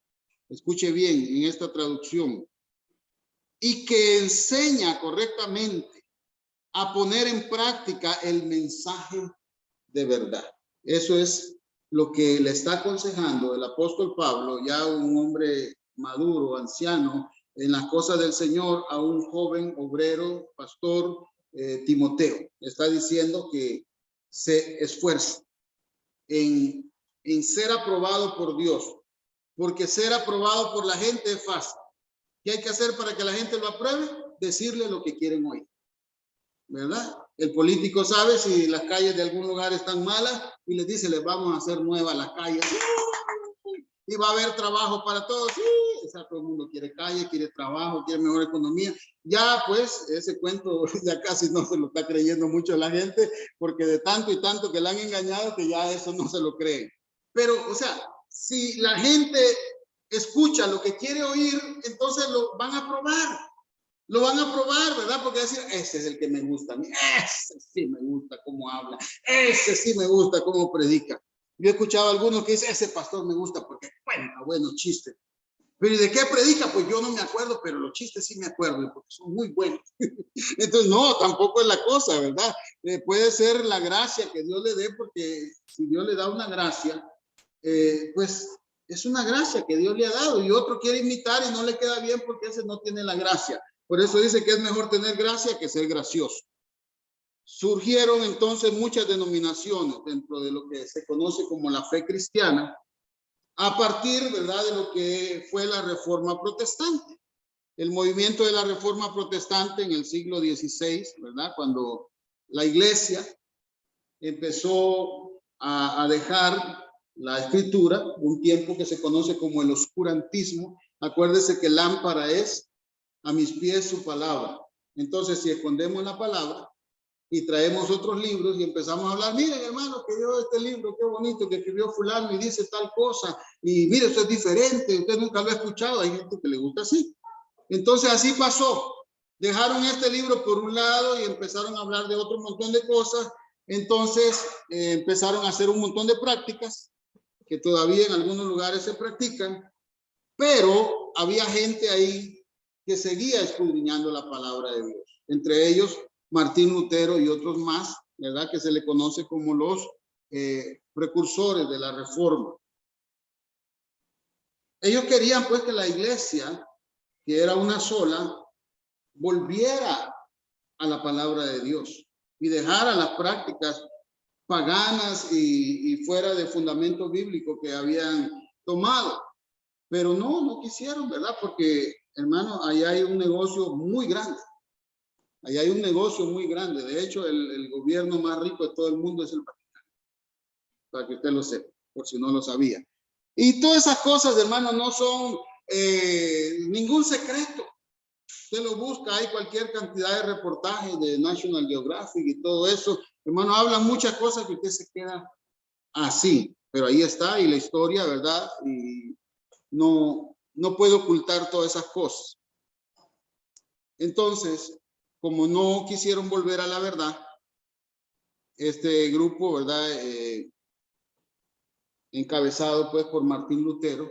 Escuche bien en esta traducción. Y que enseña correctamente a poner en práctica el mensaje de verdad. Eso es lo que le está aconsejando el apóstol Pablo, ya un hombre maduro, anciano, en las cosas del Señor, a un joven obrero, pastor, Timoteo. Está diciendo que se esfuerce en ser aprobado por Dios, porque ser aprobado por la gente es fácil. ¿Qué hay que hacer para que la gente lo apruebe? Decirle lo que quieren oír, ¿verdad? El político sabe si las calles de algún lugar están malas y les dice, les vamos a hacer nuevas las calles. Y va a haber trabajo para todos. Sí, o sea, todo el mundo quiere calle, quiere trabajo, quiere mejor economía. Ya, pues, ese cuento ya casi no se lo está creyendo mucho la gente, porque de tanto y tanto que le han engañado que ya eso no se lo creen. Pero, o sea, si la gente escucha lo que quiere oír, entonces lo van a aprobar. Lo van a probar, ¿verdad? Porque decir, ese es el que me gusta a mí, ese sí me gusta cómo habla, ese sí me gusta cómo predica. Yo he escuchado a algunos que dicen, ese pastor me gusta porque cuenta buenos chistes. Pero ¿y de qué predica? Pues yo no me acuerdo, pero los chistes sí me acuerdo, porque son muy buenos. Entonces, no, tampoco es la cosa, ¿verdad? Puede ser la gracia que Dios le dé, porque si Dios le da una gracia, pues es una gracia que Dios le ha dado, y otro quiere imitar y no le queda bien porque ese no tiene la gracia. Por eso dice que es mejor tener gracia que ser gracioso. Surgieron entonces muchas denominaciones dentro de lo que se conoce como la fe cristiana, a partir, ¿verdad?, de lo que fue la Reforma Protestante. El movimiento de la Reforma Protestante en el siglo XVI, ¿verdad?, cuando la Iglesia empezó a dejar la Escritura, un tiempo que se conoce como el oscurantismo. Acuérdese que lámpara es a mis pies su palabra. Entonces, si escondemos la palabra y traemos otros libros y empezamos a hablar, miren hermano, que yo este libro, qué bonito, que escribió fulano y dice tal cosa, y mire, esto es diferente, usted nunca lo ha escuchado, hay gente que le gusta así. Entonces así pasó, dejaron este libro por un lado y empezaron a hablar de otro montón de cosas. Entonces empezaron a hacer un montón de prácticas que todavía en algunos lugares se practican, pero había gente ahí que seguía escudriñando la palabra de Dios. Entre ellos Martín Lutero y otros más, ¿verdad?, que se le conoce como los precursores de la Reforma. Ellos querían pues que la iglesia, que era una sola, volviera a la palabra de Dios y dejara las prácticas paganas y fuera de fundamento bíblico que habían tomado. Pero no quisieron, ¿verdad? Porque, hermano, ahí hay un negocio muy grande. Ahí hay un negocio muy grande. De hecho, el gobierno más rico de todo el mundo es el Vaticano. Para que usted lo sepa, por si no lo sabía. Y todas esas cosas, hermano, no son ningún secreto. Usted lo busca, hay cualquier cantidad de reportajes de National Geographic y todo eso. Hermano, hablan muchas cosas que usted se queda así. Pero ahí está, y la historia, ¿verdad? Y no puede ocultar todas esas cosas. Entonces, como no quisieron volver a la verdad, este grupo, ¿verdad?, encabezado pues por Martín Lutero,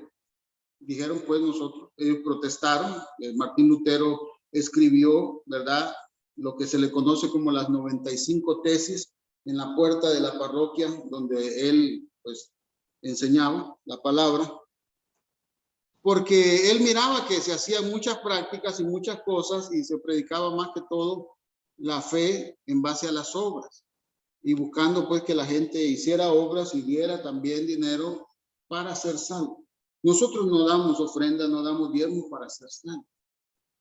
dijeron pues nosotros, ellos protestaron. Martín Lutero escribió, ¿verdad?, lo que se le conoce como las 95 tesis en la puerta de la parroquia donde él pues enseñaba la palabra, porque él miraba que se hacían muchas prácticas y muchas cosas y se predicaba más que todo la fe en base a las obras, y buscando pues que la gente hiciera obras y diera también dinero para ser salvo. Nosotros no damos ofrenda, no damos diezmo para ser salvos.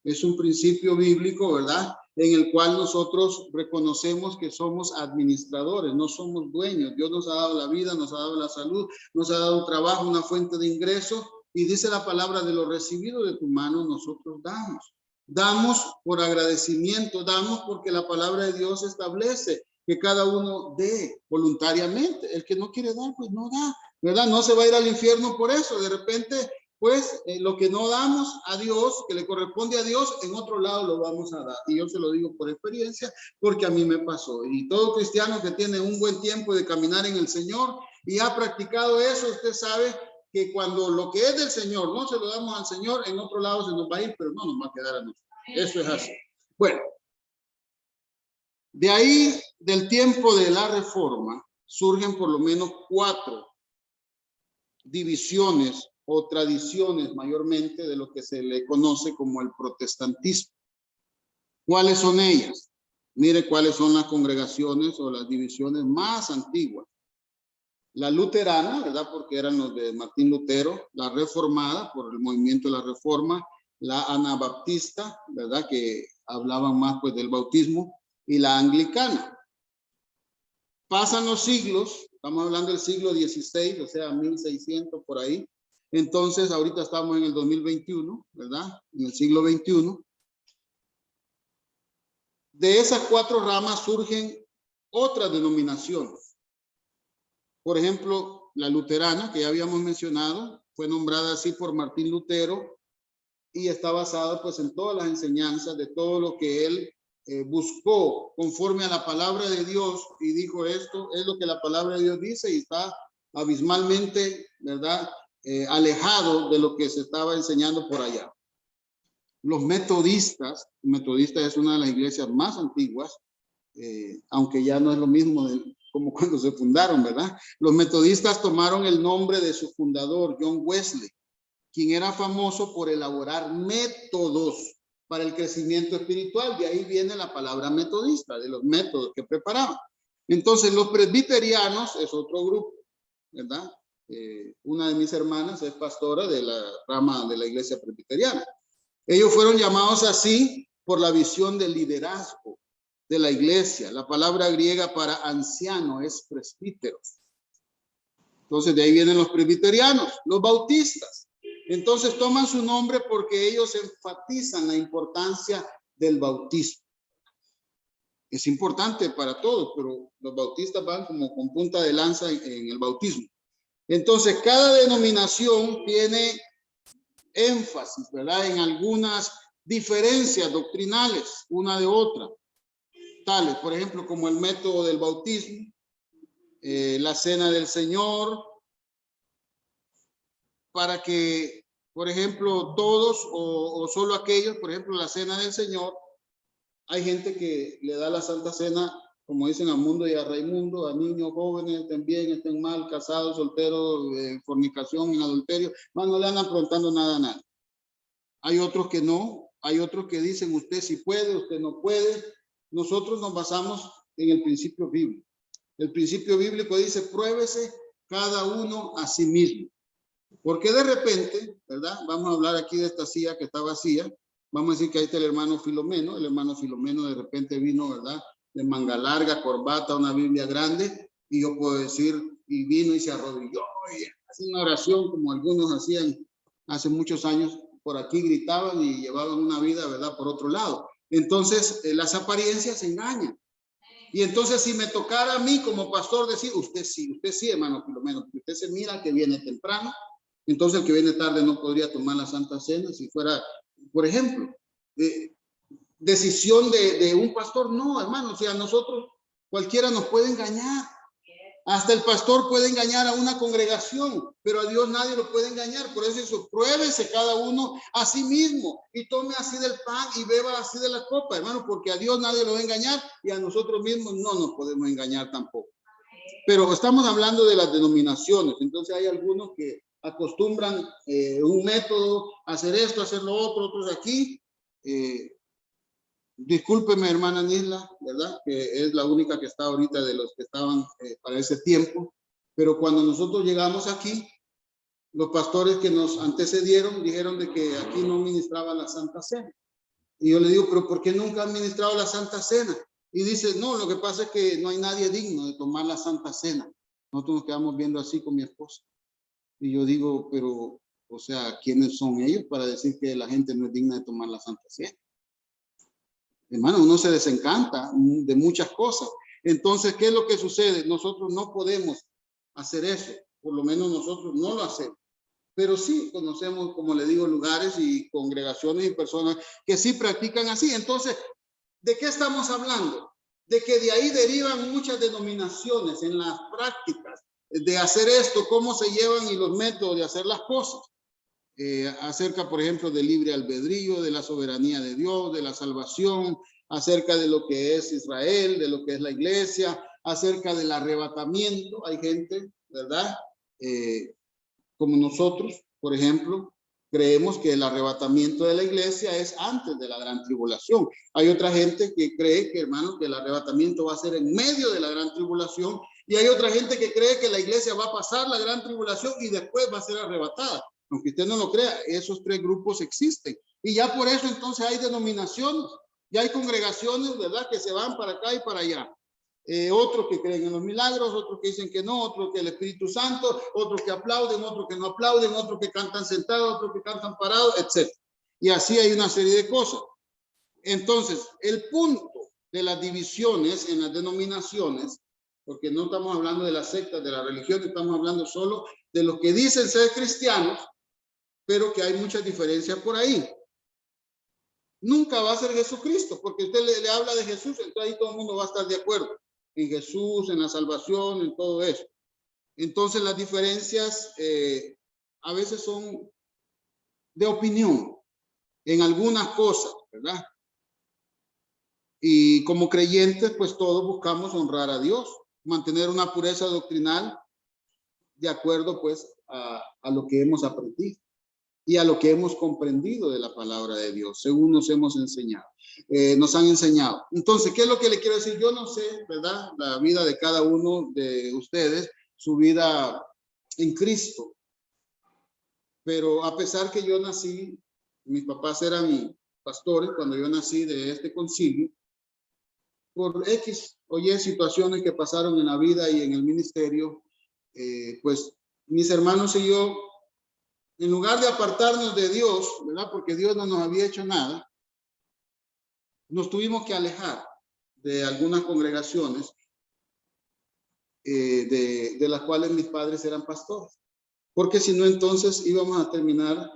Es un principio bíblico, ¿verdad?, en el cual nosotros reconocemos que somos administradores, no somos dueños. Dios nos ha dado la vida, nos ha dado la salud, nos ha dado un trabajo, una fuente de ingresos, y dice la palabra, de lo recibido de tu mano nosotros damos. Damos por agradecimiento, damos porque la palabra de Dios establece que cada uno dé voluntariamente. El que no quiere dar, pues no da, ¿verdad? No se va a ir al infierno por eso. De repente, pues lo que no damos a Dios, que le corresponde a Dios, en otro lado lo vamos a dar. Y yo se lo digo por experiencia, porque a mí me pasó. Y todo cristiano que tiene un buen tiempo de caminar en el Señor y ha practicado eso, usted sabe que cuando lo que es del Señor no se lo damos al Señor, en otro lado se nos va a ir, pero no nos va a quedar a nosotros. Eso es así. Bueno, de ahí, del tiempo de la Reforma, surgen por lo menos 4 divisiones o tradiciones mayormente de lo que se le conoce como el protestantismo. ¿Cuáles son ellas? Mire cuáles son las congregaciones o las divisiones más antiguas. La luterana, ¿verdad?, porque eran los de Martín Lutero. La reformada, por el movimiento de la Reforma. La anabaptista, ¿verdad?, que hablaban más pues del bautismo. Y la anglicana. Pasan los siglos, estamos hablando del siglo XVI, o sea, 1600 por ahí. Entonces, ahorita estamos en el 2021, ¿verdad?, en el siglo XXI. De esas 4 ramas surgen otras denominaciones. Por ejemplo, la luterana, que ya habíamos mencionado, fue nombrada así por Martín Lutero, y está basado pues en todas las enseñanzas de todo lo que él buscó conforme a la palabra de Dios y dijo: esto es lo que la palabra de Dios dice, y está abismalmente, ¿verdad?, alejado de lo que se estaba enseñando por allá. Los metodistas es una de las iglesias más antiguas, aunque ya no es lo mismo como cuando se fundaron, ¿verdad? Los metodistas tomaron el nombre de su fundador, John Wesley, quien era famoso por elaborar métodos para el crecimiento espiritual. De ahí viene la palabra metodista, de los métodos que preparaban. Entonces, los presbiterianos es otro grupo, ¿verdad? Una de mis hermanas es pastora de la rama de la iglesia presbiteriana. Ellos fueron llamados así por la visión del liderazgo de la iglesia. La palabra griega para anciano es presbítero. Entonces, de ahí vienen los presbiterianos. Los bautistas, entonces, toman su nombre porque ellos enfatizan la importancia del bautismo. Es importante para todos, pero los bautistas van como con punta de lanza en el bautismo. Entonces, cada denominación tiene énfasis, ¿verdad?, en algunas diferencias doctrinales una de otra, tales, por ejemplo, como el método del bautismo, la cena del Señor, para que, por ejemplo, todos o solo aquellos, por ejemplo, la cena del Señor, hay gente que le da la Santa Cena, como dicen, al mundo y a Raimundo, a niños, jóvenes, estén bien, estén mal, casados, solteros, fornicación, en adulterio, no le andan preguntando nada a nadie. Hay otros que no, hay otros que dicen: usted sí puede, usted no puede. Nosotros nos basamos en el principio bíblico. El principio bíblico dice: pruébese cada uno a sí mismo. Porque de repente, ¿verdad?, vamos a hablar aquí de esta silla que está vacía. Vamos a decir que ahí está el hermano Filomeno. El hermano Filomeno de repente vino, ¿verdad?, de manga larga, corbata, una Biblia grande. Y yo puedo decir, y vino y se arrodilló y hace una oración como algunos hacían hace muchos años. Por aquí gritaban y llevaban una vida, ¿verdad?, por otro lado. Entonces, las apariencias engañan. Y entonces, si me tocara a mí como pastor decir: usted sí, hermano Filomeno, usted se mira que viene temprano, entonces el que viene tarde no podría tomar la Santa Cena. Si fuera, por ejemplo, decisión de un pastor. No, hermano, o sea, nosotros, cualquiera nos puede engañar. Hasta el pastor puede engañar a una congregación, pero a Dios nadie lo puede engañar. Por eso, pruébese cada uno a sí mismo y tome así del pan y beba así de la copa, hermano, porque a Dios nadie lo va a engañar y a nosotros mismos no nos podemos engañar tampoco. Pero estamos hablando de las denominaciones. Entonces, hay algunos que acostumbran un método, hacer esto, hacer lo otro, otros aquí. Discúlpeme, hermana Nisla, ¿verdad?, que es la única que está ahorita de los que estaban para ese tiempo. Pero cuando nosotros llegamos aquí, los pastores que nos antecedieron dijeron de que aquí no ministraba la Santa Cena. Y yo le digo: pero ¿por qué nunca han ministrado la Santa Cena? Y dice: no, lo que pasa es que no hay nadie digno de tomar la Santa Cena. Nosotros nos quedamos viendo así con mi esposa. Y yo digo: pero, o sea, ¿quiénes son ellos para decir que la gente no es digna de tomar la Santa Cena? Hermano, uno se desencanta de muchas cosas. Entonces, ¿qué es lo que sucede? Nosotros no podemos hacer eso. Por lo menos nosotros no lo hacemos. Pero sí conocemos, como le digo, lugares y congregaciones y personas que sí practican así. Entonces, ¿de qué estamos hablando? De que de ahí derivan muchas denominaciones en las prácticas de hacer esto, cómo se llevan y los métodos de hacer las cosas. Acerca, por ejemplo, del libre albedrío, de la soberanía de Dios, de la salvación, acerca de lo que es Israel, de lo que es la iglesia, acerca del arrebatamiento. Hay gente, ¿verdad?, como nosotros, por ejemplo, creemos que el arrebatamiento de la iglesia es antes de la gran tribulación. Hay otra gente que cree que, hermano, que el arrebatamiento va a ser en medio de la gran tribulación, y hay otra gente que cree que la iglesia va a pasar la gran tribulación y después va a ser arrebatada. Aunque usted no lo crea, esos tres grupos existen. Y ya por eso entonces hay denominaciones, ya hay congregaciones, ¿verdad?, que se van para acá y para allá. Otros que creen en los milagros, otros que dicen que no, otros que el Espíritu Santo, otros que aplauden, otros que no aplauden, otros que cantan sentados, otros que cantan parados, etc. Y así hay una serie de cosas. Entonces, el punto de las divisiones en las denominaciones, porque no estamos hablando de las sectas, de la religión, estamos hablando solo de los que dicen ser cristianos, pero que hay muchas diferencias por ahí. nunca va a ser Jesucristo, porque usted le habla de Jesús, entonces ahí todo el mundo va a estar de acuerdo en Jesús, en la salvación, en todo eso. Entonces las diferencias a veces son de opinión en algunas cosas, ¿verdad? Y como creyentes, pues todos buscamos honrar a Dios, mantener una pureza doctrinal de acuerdo pues a lo que hemos aprendido y a lo que hemos comprendido de la palabra de Dios, según nos hemos enseñado, nos han enseñado. Entonces, ¿qué es lo que le quiero decir? Yo no sé, ¿verdad? La vida de cada uno de ustedes, su vida en Cristo. Pero a pesar que yo nací, mis papás eran pastores cuando yo nací de este concilio, por X o Y situaciones que pasaron en la vida y en el ministerio, pues mis hermanos y yo, en lugar de apartarnos de Dios, ¿verdad? Porque Dios no nos había hecho nada, nos tuvimos que alejar de algunas congregaciones de las cuales mis padres eran pastores. Porque si no, entonces íbamos a terminar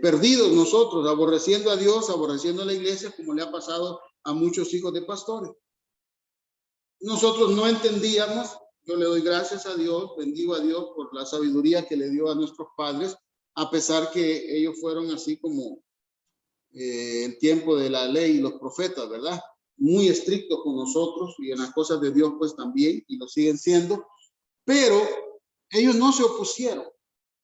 perdidos nosotros, aborreciendo a Dios, aborreciendo a la iglesia, como le ha pasado a muchos hijos de pastores. Nosotros no entendíamos. Yo le doy gracias a Dios, bendigo a Dios por la sabiduría que le dio a nuestros padres, a pesar que ellos fueron así como el tiempo de la ley y los profetas, ¿verdad? Muy estrictos con nosotros y en las cosas de Dios pues también, y lo siguen siendo, pero ellos no se opusieron.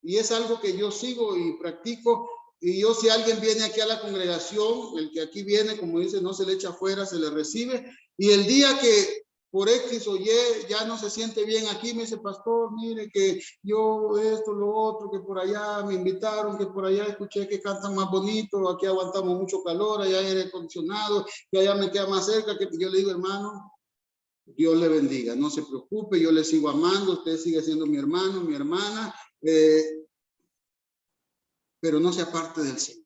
Y es algo que yo sigo y practico. Y yo, si alguien viene aquí a la congregación, el que aquí viene, como dice, no se le echa afuera, se le recibe. Y el día que por X o Y ya no se siente bien aquí, me dice, pastor, mire que yo esto, lo otro, que por allá me invitaron, que por allá escuché que cantan más bonito, aquí aguantamos mucho calor, allá hay aire acondicionado, que allá me queda más cerca, que yo le digo, hermano, Dios le bendiga, no se preocupe, yo le sigo amando, usted sigue siendo mi hermano, mi hermana, pero no se aparte del Señor.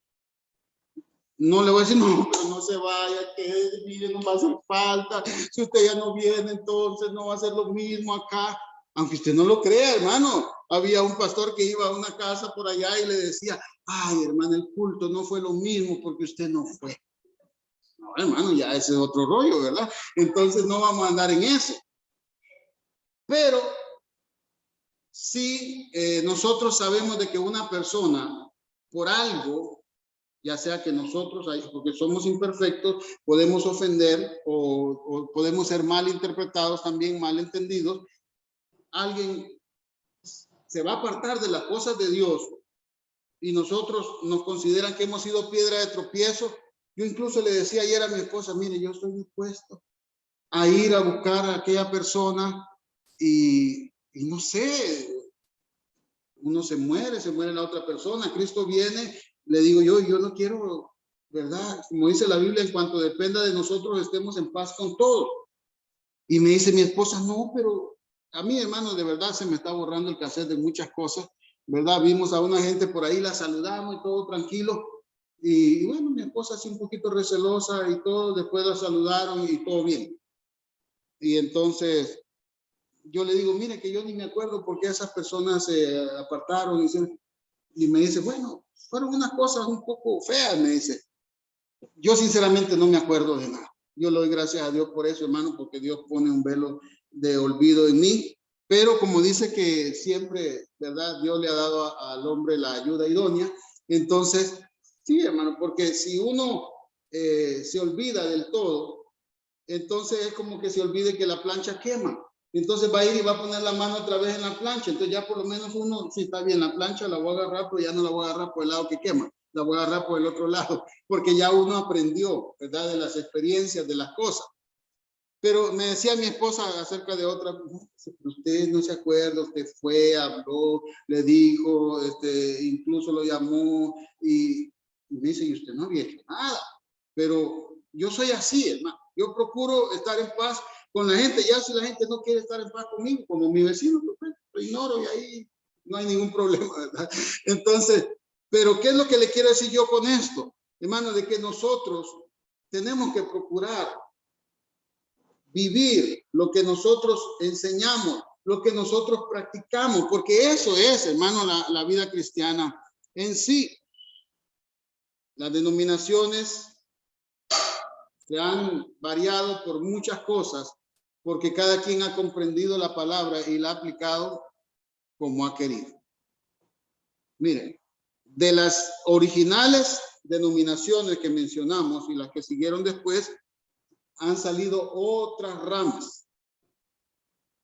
No le voy a decir, no, pero no se vaya, que mire, no va a hacer falta, si usted ya no viene, entonces no va a ser lo mismo acá. Aunque usted no lo crea, hermano, había un pastor que iba a una casa por allá y le decía, ay, hermano, el culto no fue lo mismo porque usted no fue. No, hermano, ya ese es otro rollo, ¿verdad? Entonces no vamos a andar en eso. Pero si nosotros sabemos de que una persona, por algo, ya sea que nosotros, porque somos imperfectos, podemos ofender o podemos ser mal interpretados también, mal entendidos, alguien se va a apartar de las cosas de Dios y nosotros nos consideran que hemos sido piedra de tropiezo. Yo incluso le decía ayer a mi esposa, mire, yo estoy dispuesto a ir a buscar a aquella persona y no sé, uno se muere la otra persona, Cristo viene, le digo yo no quiero, ¿verdad? Como dice la Biblia, en cuanto dependa de nosotros, estemos en paz con todos. Y me dice mi esposa, no, pero a mí, hermano, de verdad se me está borrando el cassette de muchas cosas, ¿verdad? Vimos a una gente por ahí, la saludamos y todo tranquilo. Y bueno, mi esposa así un poquito recelosa y todo, después la saludaron y todo bien. Y entonces yo le digo, mire que yo ni me acuerdo por qué esas personas se apartaron y me dice, bueno, fueron unas cosas un poco feas, me dice. Yo sinceramente no me acuerdo de nada. Yo le doy gracias a Dios por eso, hermano, porque Dios pone un velo de olvido en mí. Pero como dice que siempre, ¿verdad? Dios le ha dado al hombre la ayuda idónea. Entonces, sí, hermano, porque si uno se olvida del todo, entonces es como que se olvide que la plancha quema. Entonces va a ir y va a poner la mano otra vez en la plancha. Entonces ya por lo menos uno, si está bien la plancha, la voy a agarrar, pero ya no la voy a agarrar por el lado que quema. La voy a agarrar por el otro lado, porque ya uno aprendió, ¿verdad? De las experiencias, de las cosas. Pero me decía mi esposa acerca de otra, usted no se acuerda, usted fue, habló, le dijo, incluso lo llamó y me dice, y usted no había hecho nada. Pero yo soy así, hermano. Yo procuro estar en paz con la gente. Ya si la gente no quiere estar en paz conmigo, como mi vecino, pues, lo ignoro y ahí no hay ningún problema, ¿verdad? Entonces, pero ¿qué es lo que le quiero decir yo con esto? Hermano, de que nosotros tenemos que procurar vivir lo que nosotros enseñamos, lo que nosotros practicamos, porque eso es, hermano, la vida cristiana en sí. Las denominaciones se han variado por muchas cosas, porque cada quien ha comprendido la palabra y la ha aplicado como ha querido. Miren, de las originales denominaciones que mencionamos y las que siguieron después, han salido otras ramas,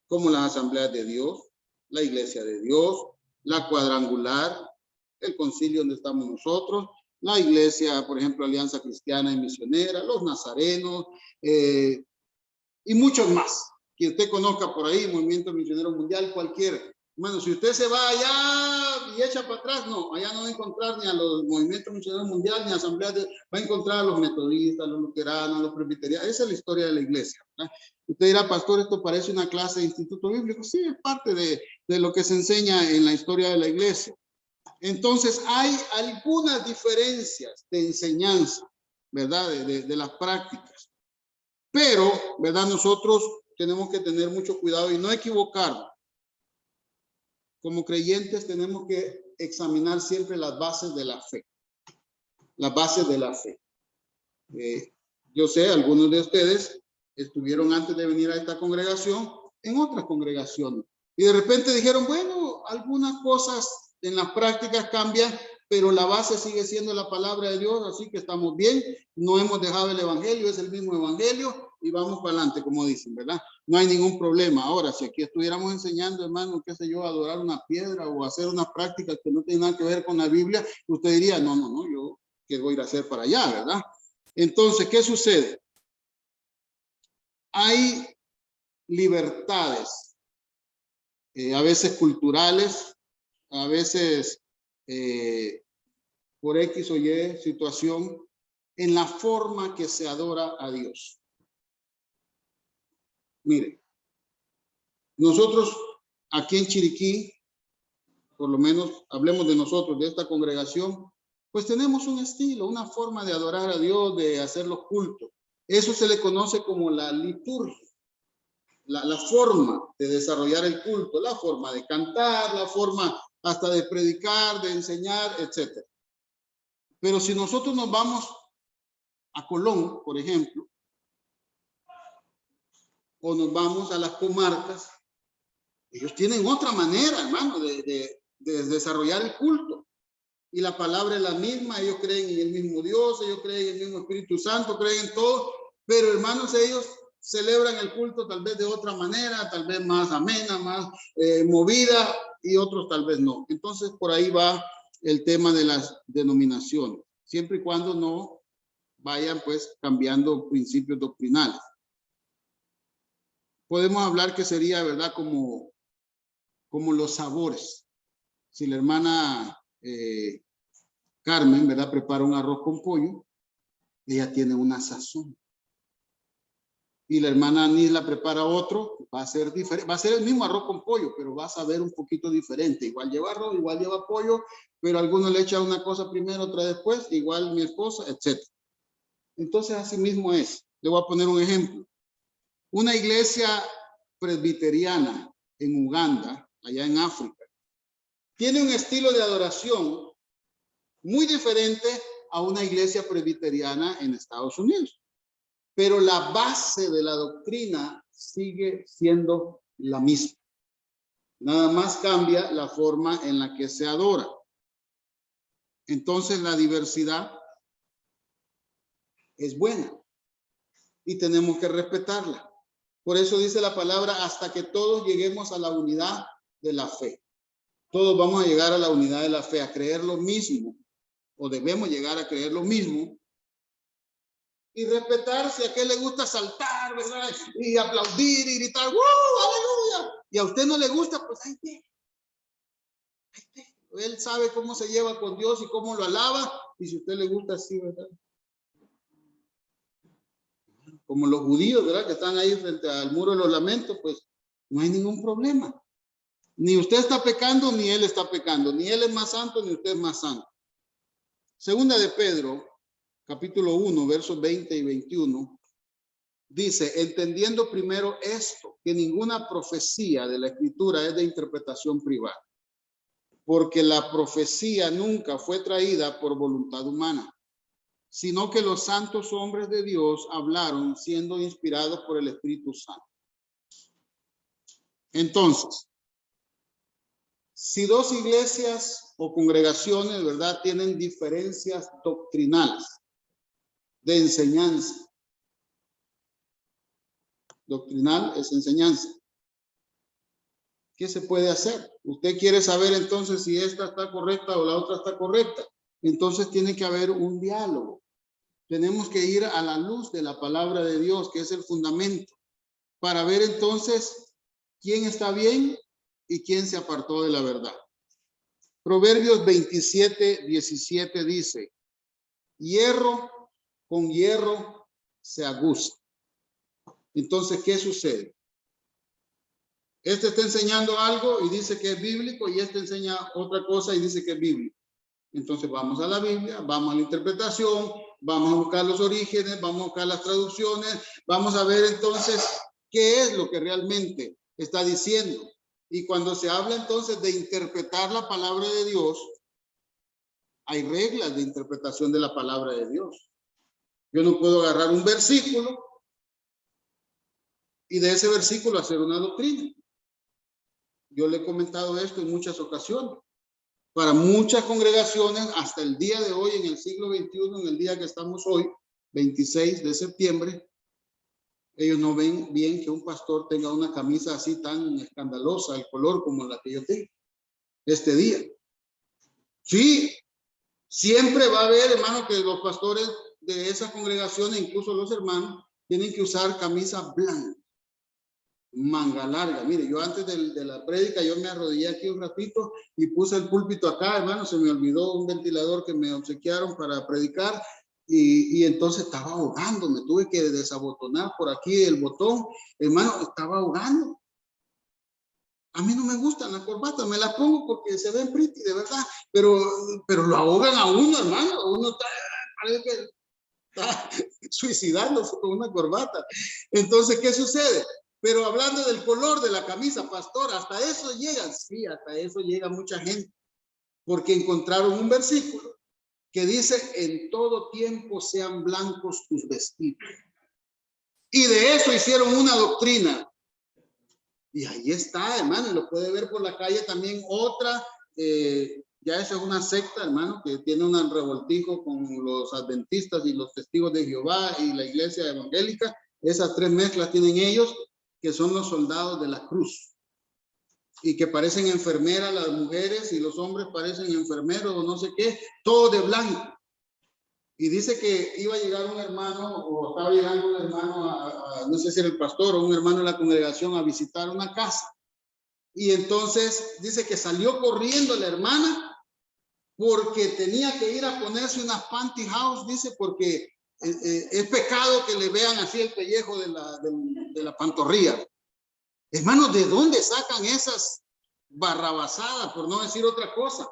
como las asambleas de Dios, la iglesia de Dios, la cuadrangular, el concilio donde estamos nosotros, la iglesia, por ejemplo, Alianza Cristiana y Misionera, los nazarenos, y muchos más que usted conozca por ahí, Movimiento Misionero Mundial, cualquiera. Bueno, si usted se va allá y echa para atrás, no, allá no va a encontrar ni a los Movimientos Misioneros Mundial, ni a asambleas, va a encontrar a los metodistas, los luteranos, los presbiterianos. Esa es la historia de la iglesia, ¿verdad? Usted dirá, pastor, esto parece una clase de instituto bíblico. Sí, es parte de lo que se enseña en la historia de la iglesia. Entonces, hay algunas diferencias de enseñanza, ¿verdad? De las prácticas. Pero, ¿verdad? Nosotros tenemos que tener mucho cuidado y no equivocarnos. Como creyentes tenemos que examinar siempre las bases de la fe. Las bases de la fe. Yo sé, algunos de ustedes estuvieron antes de venir a esta congregación en otras congregaciones. Y de repente dijeron, bueno, algunas cosas en las prácticas cambian, pero la base sigue siendo la palabra de Dios, así que estamos bien. No hemos dejado el evangelio, es el mismo evangelio y vamos para adelante, como dicen, ¿verdad? No hay ningún problema. Ahora, si aquí estuviéramos enseñando, hermano, qué sé yo, a adorar una piedra o hacer unas prácticas que no tienen nada que ver con la Biblia, usted diría, no, yo qué voy a ir a hacer para allá, ¿verdad? Entonces, ¿qué sucede? Hay libertades, a veces culturales, a veces por X o Y situación, en la forma que se adora a Dios. Mire, nosotros aquí en Chiriquí, por lo menos hablemos de nosotros, de esta congregación, pues tenemos un estilo, una forma de adorar a Dios, de hacer los cultos. Eso se le conoce como la liturgia. La forma de desarrollar el culto, la forma de cantar, la forma hasta de predicar, de enseñar, etc. Pero si nosotros nos vamos a Colón, por ejemplo, o nos vamos a las comarcas, ellos tienen otra manera, hermano, de desarrollar el culto. Y la palabra es la misma, ellos creen en el mismo Dios, ellos creen en el mismo Espíritu Santo, creen en todo, pero hermanos, ellos celebran el culto tal vez de otra manera, tal vez más amena, más movida, y otros tal vez no. Entonces, por ahí va el tema de las denominaciones, siempre y cuando no vayan pues cambiando principios doctrinales. Podemos hablar que sería, ¿verdad? Como los sabores. Si la hermana Carmen, ¿verdad? Prepara un arroz con pollo, ella tiene una sazón. Y la hermana Anisla prepara otro, va a ser diferente, va a ser el mismo arroz con pollo, pero va a saber un poquito diferente. Igual lleva arroz, igual lleva pollo, pero algunos le echan una cosa primero, otra después, igual mi esposa, etc. Entonces, así mismo es. Le voy a poner un ejemplo. Una iglesia presbiteriana en Uganda, allá en África, tiene un estilo de adoración muy diferente a una iglesia presbiteriana en Estados Unidos. Pero la base de la doctrina sigue siendo la misma. Nada más cambia la forma en la que se adora. Entonces la diversidad es buena y tenemos que respetarla. Por eso dice la palabra, hasta que todos lleguemos a la unidad de la fe. Todos vamos a llegar a la unidad de la fe, a creer lo mismo, o debemos llegar a creer lo mismo. Y respetar, si a qué le gusta saltar, ¿verdad? Y aplaudir y gritar, ¡aleluya! Y a usted no le gusta, pues ahí está. Él sabe cómo se lleva con Dios y cómo lo alaba. Y si a usted le gusta así, ¿verdad? Como los judíos, ¿verdad? Que están ahí frente al muro de los lamentos, pues no hay ningún problema. Ni usted está pecando, ni él está pecando. Ni él es más santo, ni usted es más santo. Segunda de Pedro, capítulo 1, versos 20 y 21, dice, entendiendo primero esto, que ninguna profecía de la Escritura es de interpretación privada, porque la profecía nunca fue traída por voluntad humana, sino que los santos hombres de Dios hablaron siendo inspirados por el Espíritu Santo. Entonces, si dos iglesias o congregaciones, ¿verdad?, tienen diferencias doctrinales de enseñanza. Doctrinal es enseñanza. ¿Qué se puede hacer? Usted quiere saber entonces si esta está correcta o la otra está correcta. Entonces tiene que haber un diálogo. Tenemos que ir a la luz de la palabra de Dios, que es el fundamento, para ver entonces quién está bien y quién se apartó de la verdad. Proverbios 27:17 dice, hierro con hierro se aguza. Entonces, ¿qué sucede? Este está enseñando algo y dice que es bíblico, y este enseña otra cosa y dice que es bíblico. Entonces vamos a la Biblia, vamos a la interpretación, vamos a buscar los orígenes, vamos a buscar las traducciones, vamos a ver entonces qué es lo que realmente está diciendo. Y cuando se habla entonces de interpretar la palabra de Dios, hay reglas de interpretación de la palabra de Dios. Yo no puedo agarrar un versículo y de ese versículo hacer una doctrina. Yo le he comentado esto en muchas ocasiones. Para muchas congregaciones, hasta el día de hoy, en el siglo XXI, en el día que estamos hoy, 26 de septiembre, ellos no ven bien que un pastor tenga una camisa así tan escandalosa, el color como la que yo tengo este día. Sí, siempre va a haber, hermano, que los pastores de esas congregaciones, incluso los hermanos, tienen que usar camisas blancas, manga larga. Mire, yo antes de la prédica, yo me arrodillé aquí un ratito y puse el púlpito acá, hermano. Se me olvidó un ventilador que me obsequiaron para predicar y entonces estaba ahogando. Me tuve que desabotonar por aquí el botón, hermano. Estaba ahogando. A mí no me gustan las corbatas, me las pongo porque se ven pretty, de verdad, pero lo ahogan a uno, hermano. Uno está, parece que está suicidándose con una corbata. Entonces, ¿qué sucede? Pero hablando del color de la camisa, pastor, hasta eso llegan. Sí, hasta eso llega mucha gente, porque encontraron un versículo que dice, en todo tiempo sean blancos tus vestidos. Y de eso hicieron una doctrina. Y ahí está, hermano, y lo puede ver por la calle también otra, ya esa es una secta, hermano, que tiene un revoltijo con los adventistas y los testigos de Jehová y la iglesia evangélica. Esas tres mezclas tienen ellos, que son los soldados de la cruz. Y que parecen enfermeras las mujeres y los hombres parecen enfermeros o no sé qué, todo de blanco. Y dice que iba a llegar un hermano, o estaba llegando un hermano, no sé si era el pastor o un hermano de la congregación, a visitar una casa. Y entonces dice que salió corriendo la hermana porque tenía que ir a ponerse unas pantyhose, dice, porque es pecado que le vean así el pellejo de la pantorrilla. Hermanos, ¿de dónde sacan esas barrabasadas, por no decir otra cosa?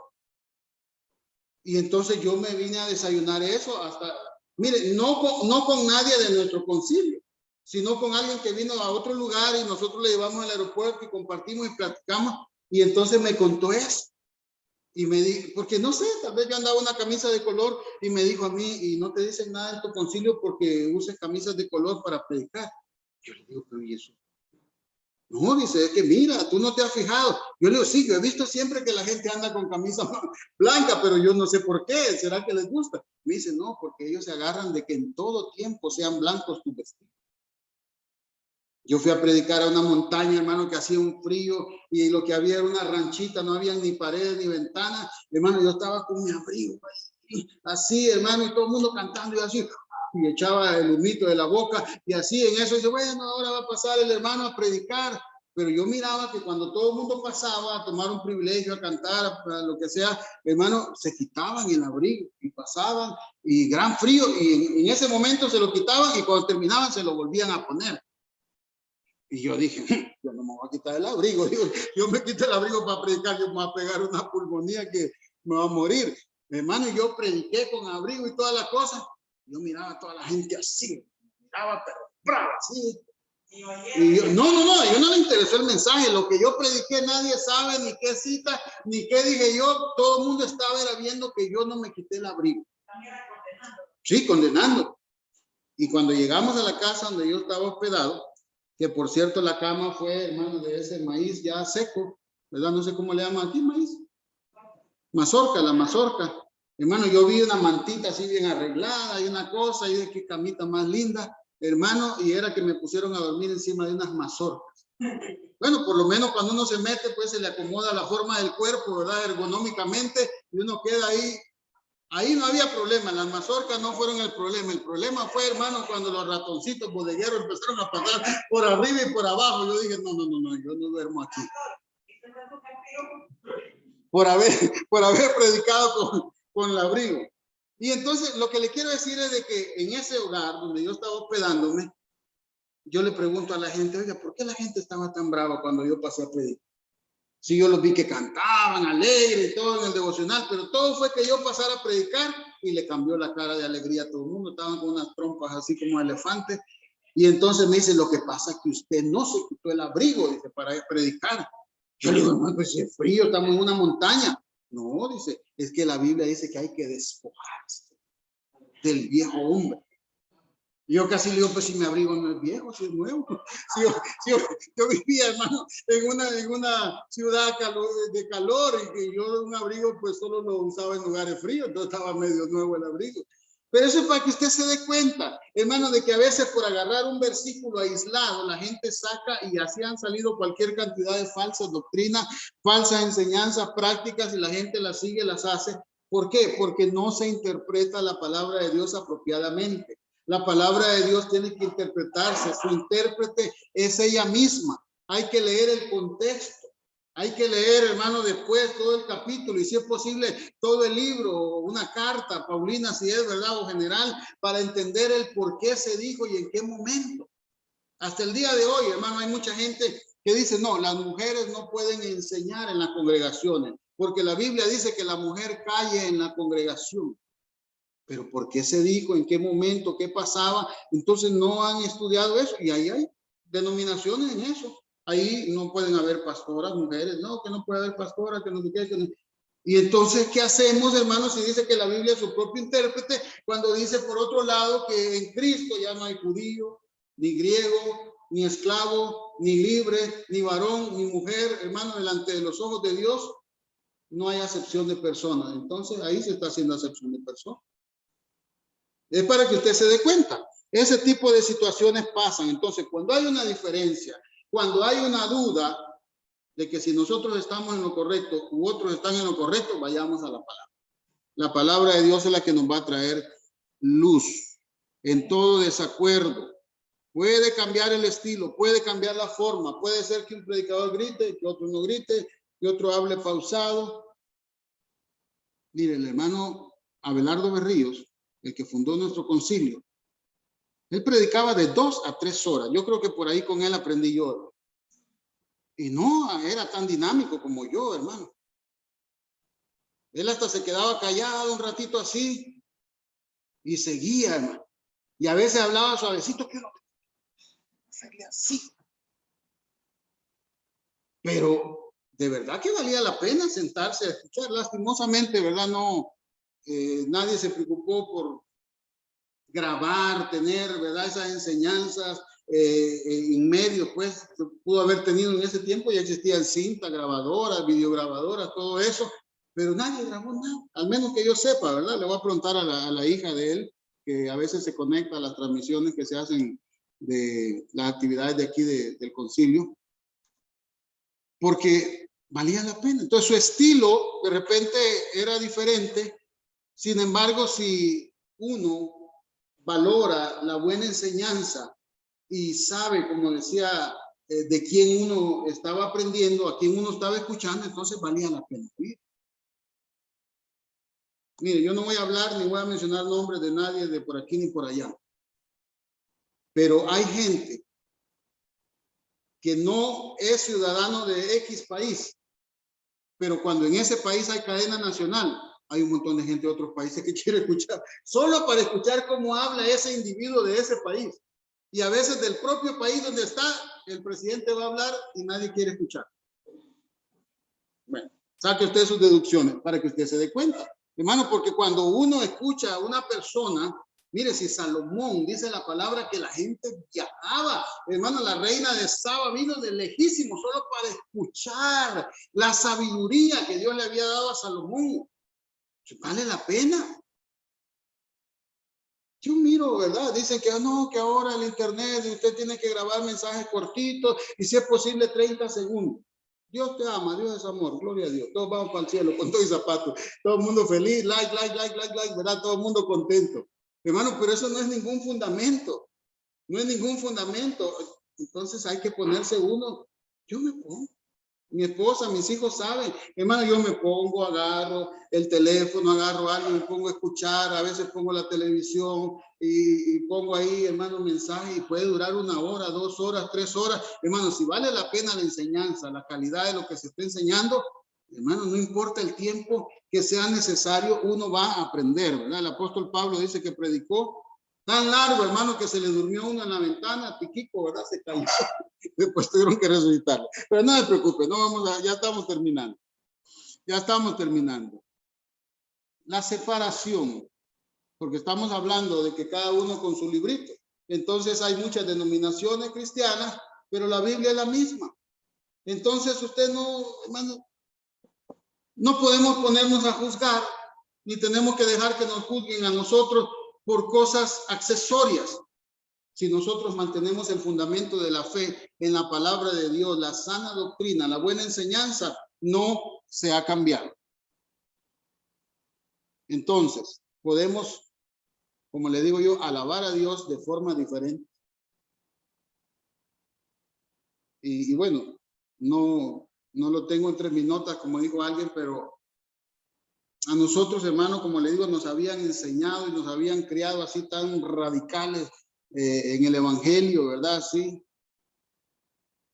Y entonces yo me vine a desayunar eso hasta, mire, no con nadie de nuestro concilio, sino con alguien que vino a otro lugar y nosotros le llevamos al aeropuerto y compartimos y platicamos. Y entonces me contó eso. Y me dijo, porque no sé, tal vez yo andaba una camisa de color y me dijo a mí, y no te dicen nada en tu concilio porque uses camisas de color para predicar. Yo le digo, pero ¿y eso? No, dice, es que mira, tú no te has fijado. Yo le digo, sí, yo he visto siempre que la gente anda con camisa blanca, pero yo no sé por qué. ¿Será que les gusta? Me dice, no, porque ellos se agarran de que en todo tiempo sean blancos tus vestidos. Yo fui a predicar a una montaña, hermano, que hacía un frío y lo que había era una ranchita, no había ni paredes ni ventanas. Hermano, yo estaba con mi abrigo, así, hermano, y todo el mundo cantando y así, y echaba el humito de la boca y así. En eso dice, bueno, ahora va a pasar el hermano a predicar. Pero yo miraba que cuando todo el mundo pasaba a tomar un privilegio, a cantar, a lo que sea, hermano, se quitaban el abrigo y pasaban, y gran frío, y en ese momento se lo quitaban y cuando terminaban se lo volvían a poner. Y yo dije, yo no me voy a quitar el abrigo. Digo, yo me quito el abrigo para predicar, yo me voy a pegar una pulmonía que me va a morir. Hermano, yo prediqué con abrigo y todas las cosas. Yo miraba a toda la gente así, miraba pero brava, así. Y yo, yo no le interesó el mensaje. Lo que yo prediqué, nadie sabe ni qué cita, ni qué dije yo. Todo el mundo estaba viendo que yo no me quité el abrigo. Sí, condenando. Y cuando llegamos a la casa donde yo estaba hospedado, que por cierto la cama fue, hermano, de ese maíz ya seco, ¿verdad? No sé cómo le llaman aquí, maíz. Mazorca, la mazorca. Hermano, yo vi una mantita así bien arreglada y una cosa, y de qué camita más linda, hermano, y era que me pusieron a dormir encima de unas mazorcas. Bueno, por lo menos cuando uno se mete, pues se le acomoda la forma del cuerpo, ¿verdad? Ergonómicamente, y uno queda ahí. Ahí no había problema, las mazorcas no fueron el problema fue, hermano, cuando los ratoncitos bodegueros empezaron a pasar por arriba y por abajo. Yo dije, no, yo no duermo aquí. Por haber predicado con el abrigo. Y entonces lo que le quiero decir es de que en ese hogar donde yo estaba hospedándome, yo le pregunto a la gente, oiga, ¿por qué la gente estaba tan brava cuando yo pasé a predicar? Sí, yo los vi que cantaban alegre y todo en el devocional, pero todo fue que yo pasara a predicar y le cambió la cara de alegría a todo el mundo. Estaban con unas trompas así como elefantes. Y entonces me dice, lo que pasa es que usted no se quitó el abrigo, dice, para predicar. Yo le digo, hermano, pues es frío, estamos en una montaña. No, dice, es que la Biblia dice que hay que despojarse del viejo hombre. Yo casi le digo, pues si mi abrigo no es viejo, si es nuevo. Si yo vivía, hermano, en una ciudad de calor y que yo un abrigo pues solo lo usaba en lugares fríos, entonces estaba medio nuevo el abrigo. Pero eso es para que usted se dé cuenta, hermano, de que a veces por agarrar un versículo aislado, la gente saca y así han salido cualquier cantidad de falsas doctrinas, falsas enseñanzas, prácticas y la gente las sigue, las hace. ¿Por qué? Porque no se interpreta la palabra de Dios apropiadamente. La palabra de Dios tiene que interpretarse. Su intérprete es ella misma. Hay que leer el contexto. Hay que leer, hermano, después todo el capítulo y si es posible todo el libro o una carta, Paulina, si es verdad o general, para entender el por qué se dijo y en qué momento. Hasta el día de hoy, hermano, hay mucha gente que dice, no, las mujeres no pueden enseñar en las congregaciones, porque la Biblia dice que la mujer calle en la congregación. Pero ¿por qué se dijo? ¿En qué momento? ¿Qué pasaba? Entonces no han estudiado eso y ahí hay denominaciones en eso. Ahí no pueden haber pastoras, mujeres, no, que no puede haber pastoras, que no se quiere, que no. Y entonces, ¿qué hacemos, hermanos? Si dice que la Biblia es su propio intérprete, cuando dice por otro lado que en Cristo ya no hay judío, ni griego, ni esclavo, ni libre, ni varón, ni mujer, hermano, delante de los ojos de Dios, no hay acepción de personas. Entonces, ahí se está haciendo acepción de personas. Es para que usted se dé cuenta. Ese tipo de situaciones pasan. Entonces, cuando hay una diferencia, cuando hay una duda de que si nosotros estamos en lo correcto u otros están en lo correcto, vayamos a la palabra. La palabra de Dios es la que nos va a traer luz en todo desacuerdo. Puede cambiar el estilo, puede cambiar la forma. Puede ser que un predicador grite, que otro no grite, que otro hable pausado. Mire, el hermano Abelardo Berríos, el que fundó nuestro concilio, él predicaba de 2 a 3 horas. Yo creo que por ahí con él aprendí yo. Y no era tan dinámico como yo, hermano. Él hasta se quedaba callado un ratito así y seguía, hermano. Y a veces hablaba suavecito, que no sería así. Pero de verdad que valía la pena sentarse a escuchar. Lastimosamente, ¿verdad? No, nadie se preocupó por grabar, tener, ¿verdad? Esas enseñanzas en medio, pues, pudo haber tenido en ese tiempo, ya existían cintas, grabadoras, videograbadoras, todo eso, pero nadie grabó nada, al menos que yo sepa, ¿verdad? Le voy a preguntar a la hija de él, que a veces se conecta a las transmisiones que se hacen de las actividades de aquí del concilio, porque valía la pena. Entonces su estilo de repente era diferente, sin embargo, si uno valora la buena enseñanza y sabe, como decía, de quién uno estaba aprendiendo, a quién uno estaba escuchando, entonces valía la pena. Mire, yo no voy a hablar ni voy a mencionar nombres de nadie de por aquí ni por allá, pero hay gente que no es ciudadano de X país, pero cuando en ese país hay cadena nacional, hay un montón de gente de otros países que quiere escuchar, solo para escuchar cómo habla ese individuo de ese país. Y a veces del propio país donde está, el presidente va a hablar y nadie quiere escuchar. Bueno, saque usted sus deducciones para que usted se dé cuenta. Hermano, porque cuando uno escucha a una persona Mire, si Salomón dice la palabra que la gente viajaba, hermano, la reina de Saba vino de lejísimo solo para escuchar la sabiduría que Dios le había dado a Salomón. ¿Vale la pena? Yo miro, ¿verdad? Dicen que no, que ahora el internet usted tiene que grabar mensajes cortitos y si es posible 30 segundos. Dios te ama, Dios es amor, gloria a Dios. Todos vamos para el cielo con todo y zapatos. Todo el mundo feliz, like, ¿verdad? Todo el mundo contento. Hermano, pero eso no es ningún fundamento. No es ningún fundamento. Entonces hay que ponerse uno. Yo me pongo. Mi esposa, mis hijos saben, hermano, yo me pongo, agarro el teléfono, agarro algo, me pongo a escuchar, a veces pongo la televisión y pongo ahí, hermano, mensaje y puede durar 1 hora, 2 horas, 3 horas. Hermano, si vale la pena la enseñanza, la calidad de lo que se está enseñando, hermano, no importa el tiempo que sea necesario, uno va a aprender, ¿verdad? El apóstol Pablo dice que predicó tan largo, hermano, que se le durmió uno en la ventana, piquico, ¿verdad? Se cayó. Después tuvieron que resucitarlo. Pero no se preocupe, no vamos a, ya estamos terminando. Ya estamos terminando. La separación, porque estamos hablando de que cada uno con su librito. Entonces hay muchas denominaciones cristianas, pero la Biblia es la misma. Entonces usted no, hermano, no podemos ponernos a juzgar, ni tenemos que dejar que nos juzguen a nosotros por cosas accesorias. Si nosotros mantenemos el fundamento de la fe en la palabra de Dios, la sana doctrina, la buena enseñanza, no se ha cambiado. Entonces, podemos, como le digo yo, alabar a Dios de forma diferente. Y bueno, no lo tengo entre mis notas, como dijo alguien, pero a nosotros, hermano, como le digo, nos habían enseñado y nos habían criado así tan radicales en el evangelio, ¿verdad? Sí,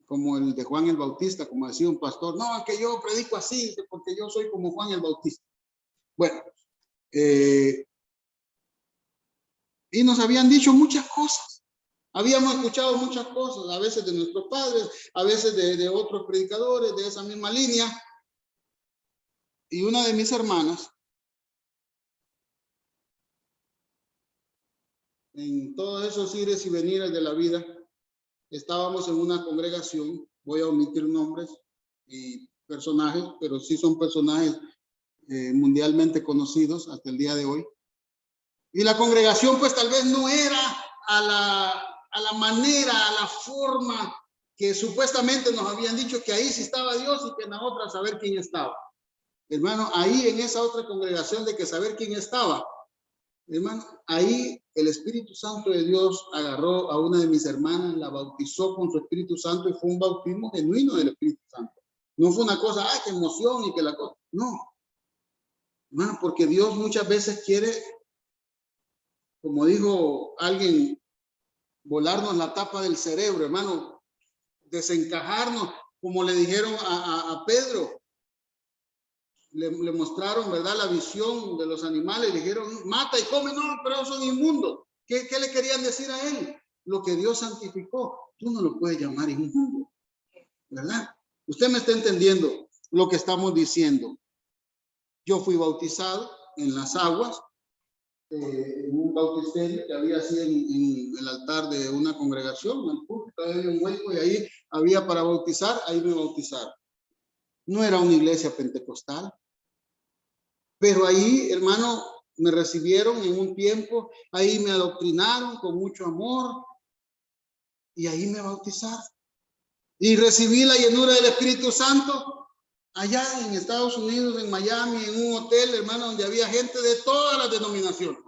como el de Juan el Bautista, como decía un pastor, no, que yo predico así, porque yo soy como Juan el Bautista. Bueno, y nos habían dicho muchas cosas. Habíamos escuchado muchas cosas, a veces de nuestros padres, a veces de otros predicadores de esa misma línea. Y una de mis hermanas, en todos esos ires y venires de la vida, estábamos en una congregación, voy a omitir nombres y personajes, pero sí son personajes mundialmente conocidos hasta el día de hoy. Y la congregación pues tal vez no era a la manera, a la forma que supuestamente nos habían dicho que ahí sí estaba Dios y que en la otra saber quién estaba. Hermano, ahí en esa otra congregación de que saber quién estaba, hermano, ahí el Espíritu Santo de Dios agarró a una de mis hermanas, la bautizó con su Espíritu Santo y fue un bautismo genuino del Espíritu Santo. No fue una cosa, ay, qué emoción y que la cosa. No, hermano, porque Dios muchas veces quiere, como dijo alguien, volarnos la tapa del cerebro, hermano, desencajarnos, como le dijeron a Pedro. Le mostraron, ¿verdad?, la visión de los animales, le dijeron, mata y come, no, pero son inmundos. ¿Qué le querían decir a él? Lo que Dios santificó, tú no lo puedes llamar inmundo, ¿verdad? Usted me está entendiendo lo que estamos diciendo. Yo fui bautizado en las aguas, en un bautisterio que había así en el altar de una congregación, en el púlpito había un hueco y ahí había para bautizar, ahí me bautizaron. No era una iglesia pentecostal, pero ahí, hermano, me recibieron en un tiempo, ahí me adoctrinaron con mucho amor y ahí me bautizaron. Y recibí la llenura del Espíritu Santo allá en Estados Unidos, en Miami, en un hotel, hermano, donde había gente de todas las denominaciones.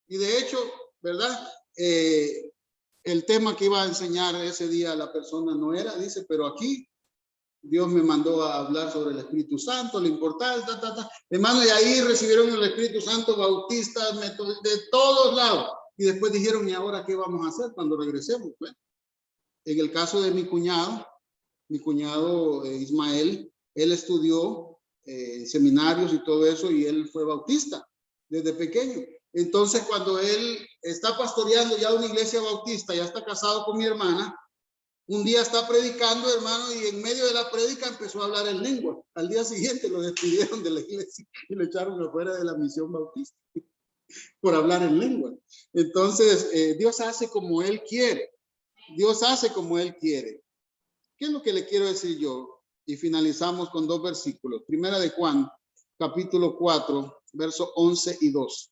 Y de hecho, ¿verdad? El tema que iba a enseñar ese día la persona no era, dice, pero aquí Dios me mandó a hablar sobre el Espíritu Santo, la importancia, hermano, y ahí recibieron el Espíritu Santo, bautistas, de todos lados. Y después dijeron, ¿y ahora qué vamos a hacer cuando regresemos? Bueno, en el caso de mi cuñado Ismael, él estudió seminarios y todo eso, y él fue bautista desde pequeño. Entonces, cuando él está pastoreando ya una iglesia bautista, ya está casado con mi hermana, un día está predicando, hermano, y en medio de la prédica empezó a hablar en lengua. Al día siguiente lo despidieron de la iglesia y lo echaron afuera de la misión bautista. por hablar en lengua. Entonces, Dios hace como Él quiere. Dios hace como Él quiere. ¿Qué es lo que le quiero decir yo? Y finalizamos con 2 versículos. Primera de Juan, capítulo 4, versos 11 y 12.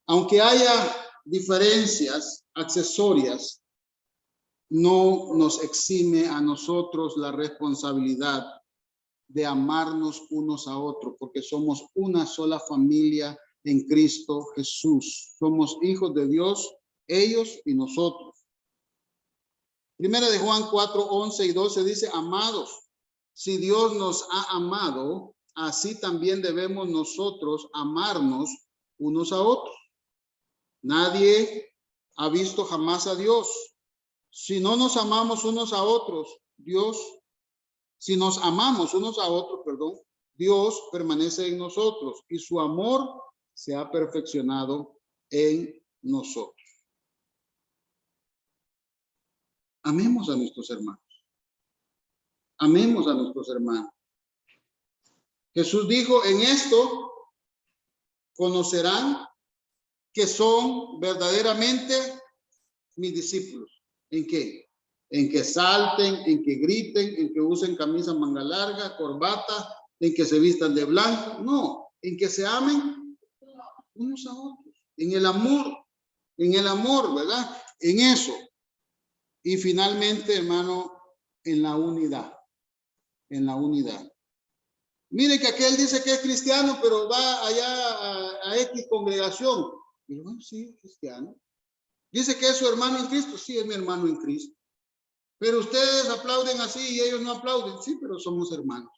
Aunque haya diferencias accesorias, no nos exime a nosotros la responsabilidad de amarnos unos a otros, porque somos una sola familia en Cristo Jesús. Somos hijos de Dios, ellos y nosotros. Primera de Juan 4, 11 y 12 dice, amados, si Dios nos ha amado, así también debemos nosotros amarnos unos a otros. Nadie ha visto jamás a Dios. Si no nos amamos unos a otros, si nos amamos unos a otros, Dios permanece en nosotros y su amor se ha perfeccionado en nosotros. Amemos a nuestros hermanos. Amemos a nuestros hermanos. Jesús dijo, en esto conocerán que son verdaderamente mis discípulos. ¿En qué? En que salten, en que griten, en que usen camisa manga larga, corbata, en que se vistan de blanco. No, en que se amen unos a otros. En el amor, ¿verdad? En eso. Y finalmente, hermano, en la unidad. En la unidad. Mire que aquel dice que es cristiano, pero va allá a X congregación. Y bueno, sí, es cristiano. Dice que es su hermano en Cristo. Sí, es mi hermano en Cristo. Pero ustedes aplauden así y ellos no aplauden. Sí, pero somos hermanos.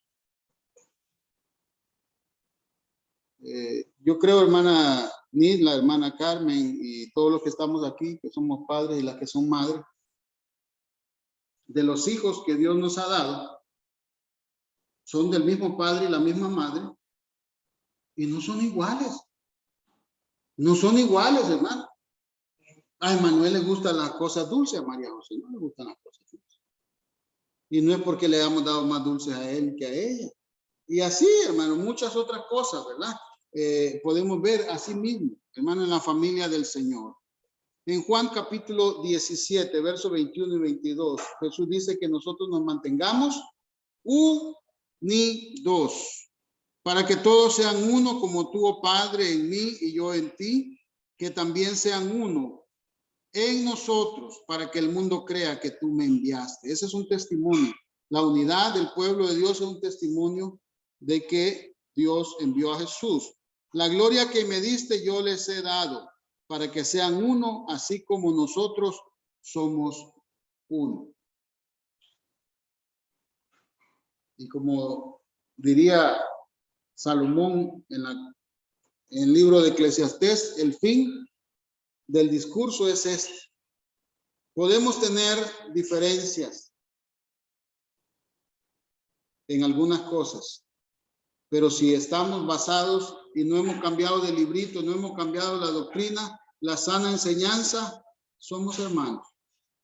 Yo creo, hermana Nidla, hermana Carmen y todos los que estamos aquí, que somos padres y las que son madres, de los hijos que Dios nos ha dado, son del mismo padre y la misma madre, y no son iguales. No son iguales, hermano. A Emanuel le gustan las cosas dulces, a María José no le gustan las cosas dulces. Y no es porque le hayamos dado más dulces a él que a ella. Y así, hermano, muchas otras cosas, ¿verdad? Podemos ver así mismo, hermano, en la familia del Señor. En Juan capítulo 17, versos 21 y 22, Jesús dice que nosotros nos mantengamos unidos, para que todos sean uno, como tú, oh Padre, en mí y yo en ti, que también sean uno en nosotros, para que el mundo crea que tú me enviaste. Ese es un testimonio. La unidad del pueblo de Dios es un testimonio de que Dios envió a Jesús. La gloria que me diste yo les he dado, para que sean uno, así como nosotros somos uno. Y como diría Salomón en el libro de Eclesiastés, el fin del discurso es este. Podemos tener diferencias en algunas cosas, pero si estamos basados y no hemos cambiado de librito, no hemos cambiado la doctrina, la sana enseñanza, somos hermanos.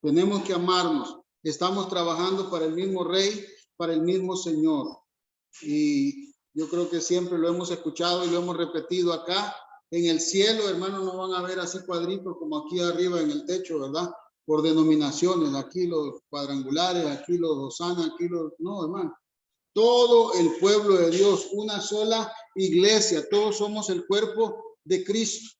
Tenemos que amarnos. Estamos trabajando para el mismo Rey, para el mismo Señor. Y yo creo que siempre lo hemos escuchado y lo hemos repetido acá. En el cielo, hermanos, no van a ver así cuadritos como aquí arriba en el techo, ¿verdad? Por denominaciones, aquí los cuadrangulares, aquí los Hosanna, aquí los... No, hermano. Todo el pueblo de Dios, una sola iglesia, todos somos el cuerpo de Cristo.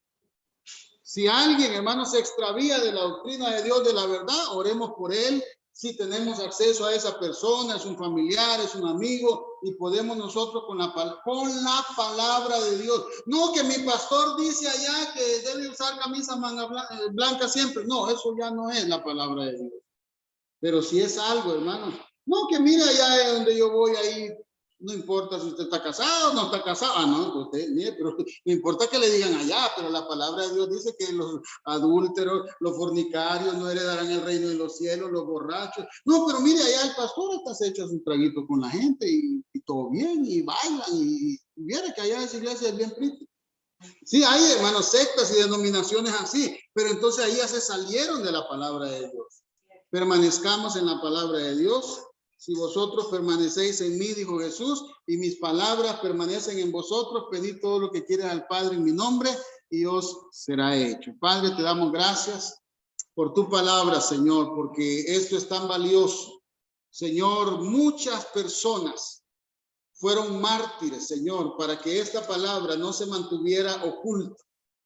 Si alguien, hermano, se extravía de la doctrina de Dios, de la verdad, oremos por él. Si tenemos acceso a esa persona, es un familiar, es un amigo, y podemos nosotros con la palabra de Dios. No que mi pastor dice allá que debe usar camisa manga blanca siempre. No, eso ya no es la palabra de Dios. Pero si es algo, hermano, no que mira allá donde yo voy ahí, no importa si usted está casado o no está casado. Ah, no, usted, mire, pero no importa que le digan allá, pero la palabra de Dios dice que los adúlteros, los fornicarios no heredarán el reino de los cielos, los borrachos. No, pero mire, allá el pastor está hecho su traguito con la gente y todo bien, y bailan, y viene que allá esa iglesia es bien triste. Sí, hay, hermanos, sectas y denominaciones así, pero entonces ahí ya se salieron de la palabra de Dios. Permanezcamos en la palabra de Dios Si vosotros permanecéis en mí, dijo Jesús, y mis palabras permanecen en vosotros, pedid todo lo que quieran al Padre en mi nombre y os será hecho. Padre, te damos gracias por tu palabra, Señor, porque esto es tan valioso. Señor, muchas personas fueron mártires, Señor, para que esta palabra no se mantuviera oculta.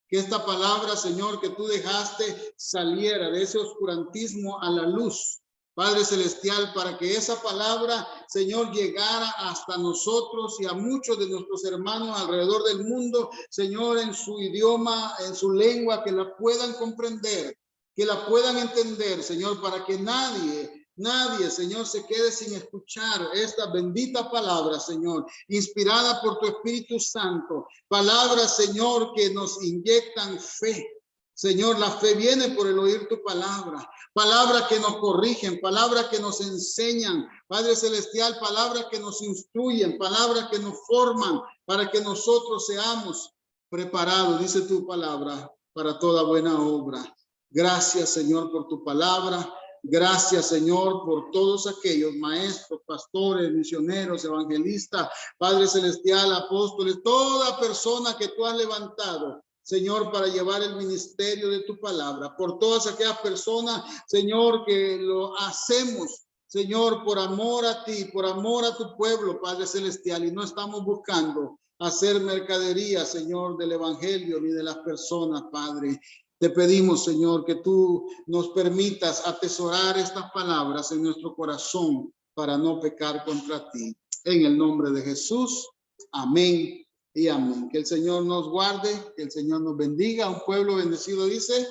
Que esta palabra, Señor, que tú dejaste saliera de ese oscurantismo a la luz. Padre Celestial, para que esa palabra, Señor, llegara hasta nosotros y a muchos de nuestros hermanos alrededor del mundo, Señor, en su idioma, en su lengua, que la puedan comprender, que la puedan entender, Señor, para que nadie, Señor, se quede sin escuchar esta bendita palabra, Señor, inspirada por tu Espíritu Santo. Palabras, Señor, que nos inyectan fe. Señor, la fe viene por el oír tu palabra. Palabras que nos corrigen, palabras que nos enseñan. Padre Celestial, palabras que nos instruyen, palabras que nos forman para que nosotros seamos preparados, dice tu palabra, para toda buena obra. Gracias, Señor, por tu palabra. Gracias, Señor, por todos aquellos maestros, pastores, misioneros, evangelistas, Padre Celestial, apóstoles, toda persona que tú has levantado, Señor, para llevar el ministerio de tu palabra. Por todas aquellas personas, Señor, que lo hacemos, Señor, por amor a ti, por amor a tu pueblo, Padre Celestial, y no estamos buscando hacer mercadería, Señor, del evangelio ni de las personas, Padre. Te pedimos, Señor, que tú nos permitas atesorar estas palabras en nuestro corazón para no pecar contra ti. En el nombre de Jesús, amén y amén. Que el Señor nos guarde, que el Señor nos bendiga. Un pueblo bendecido dice,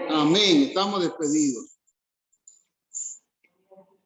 amén. Estamos despedidos.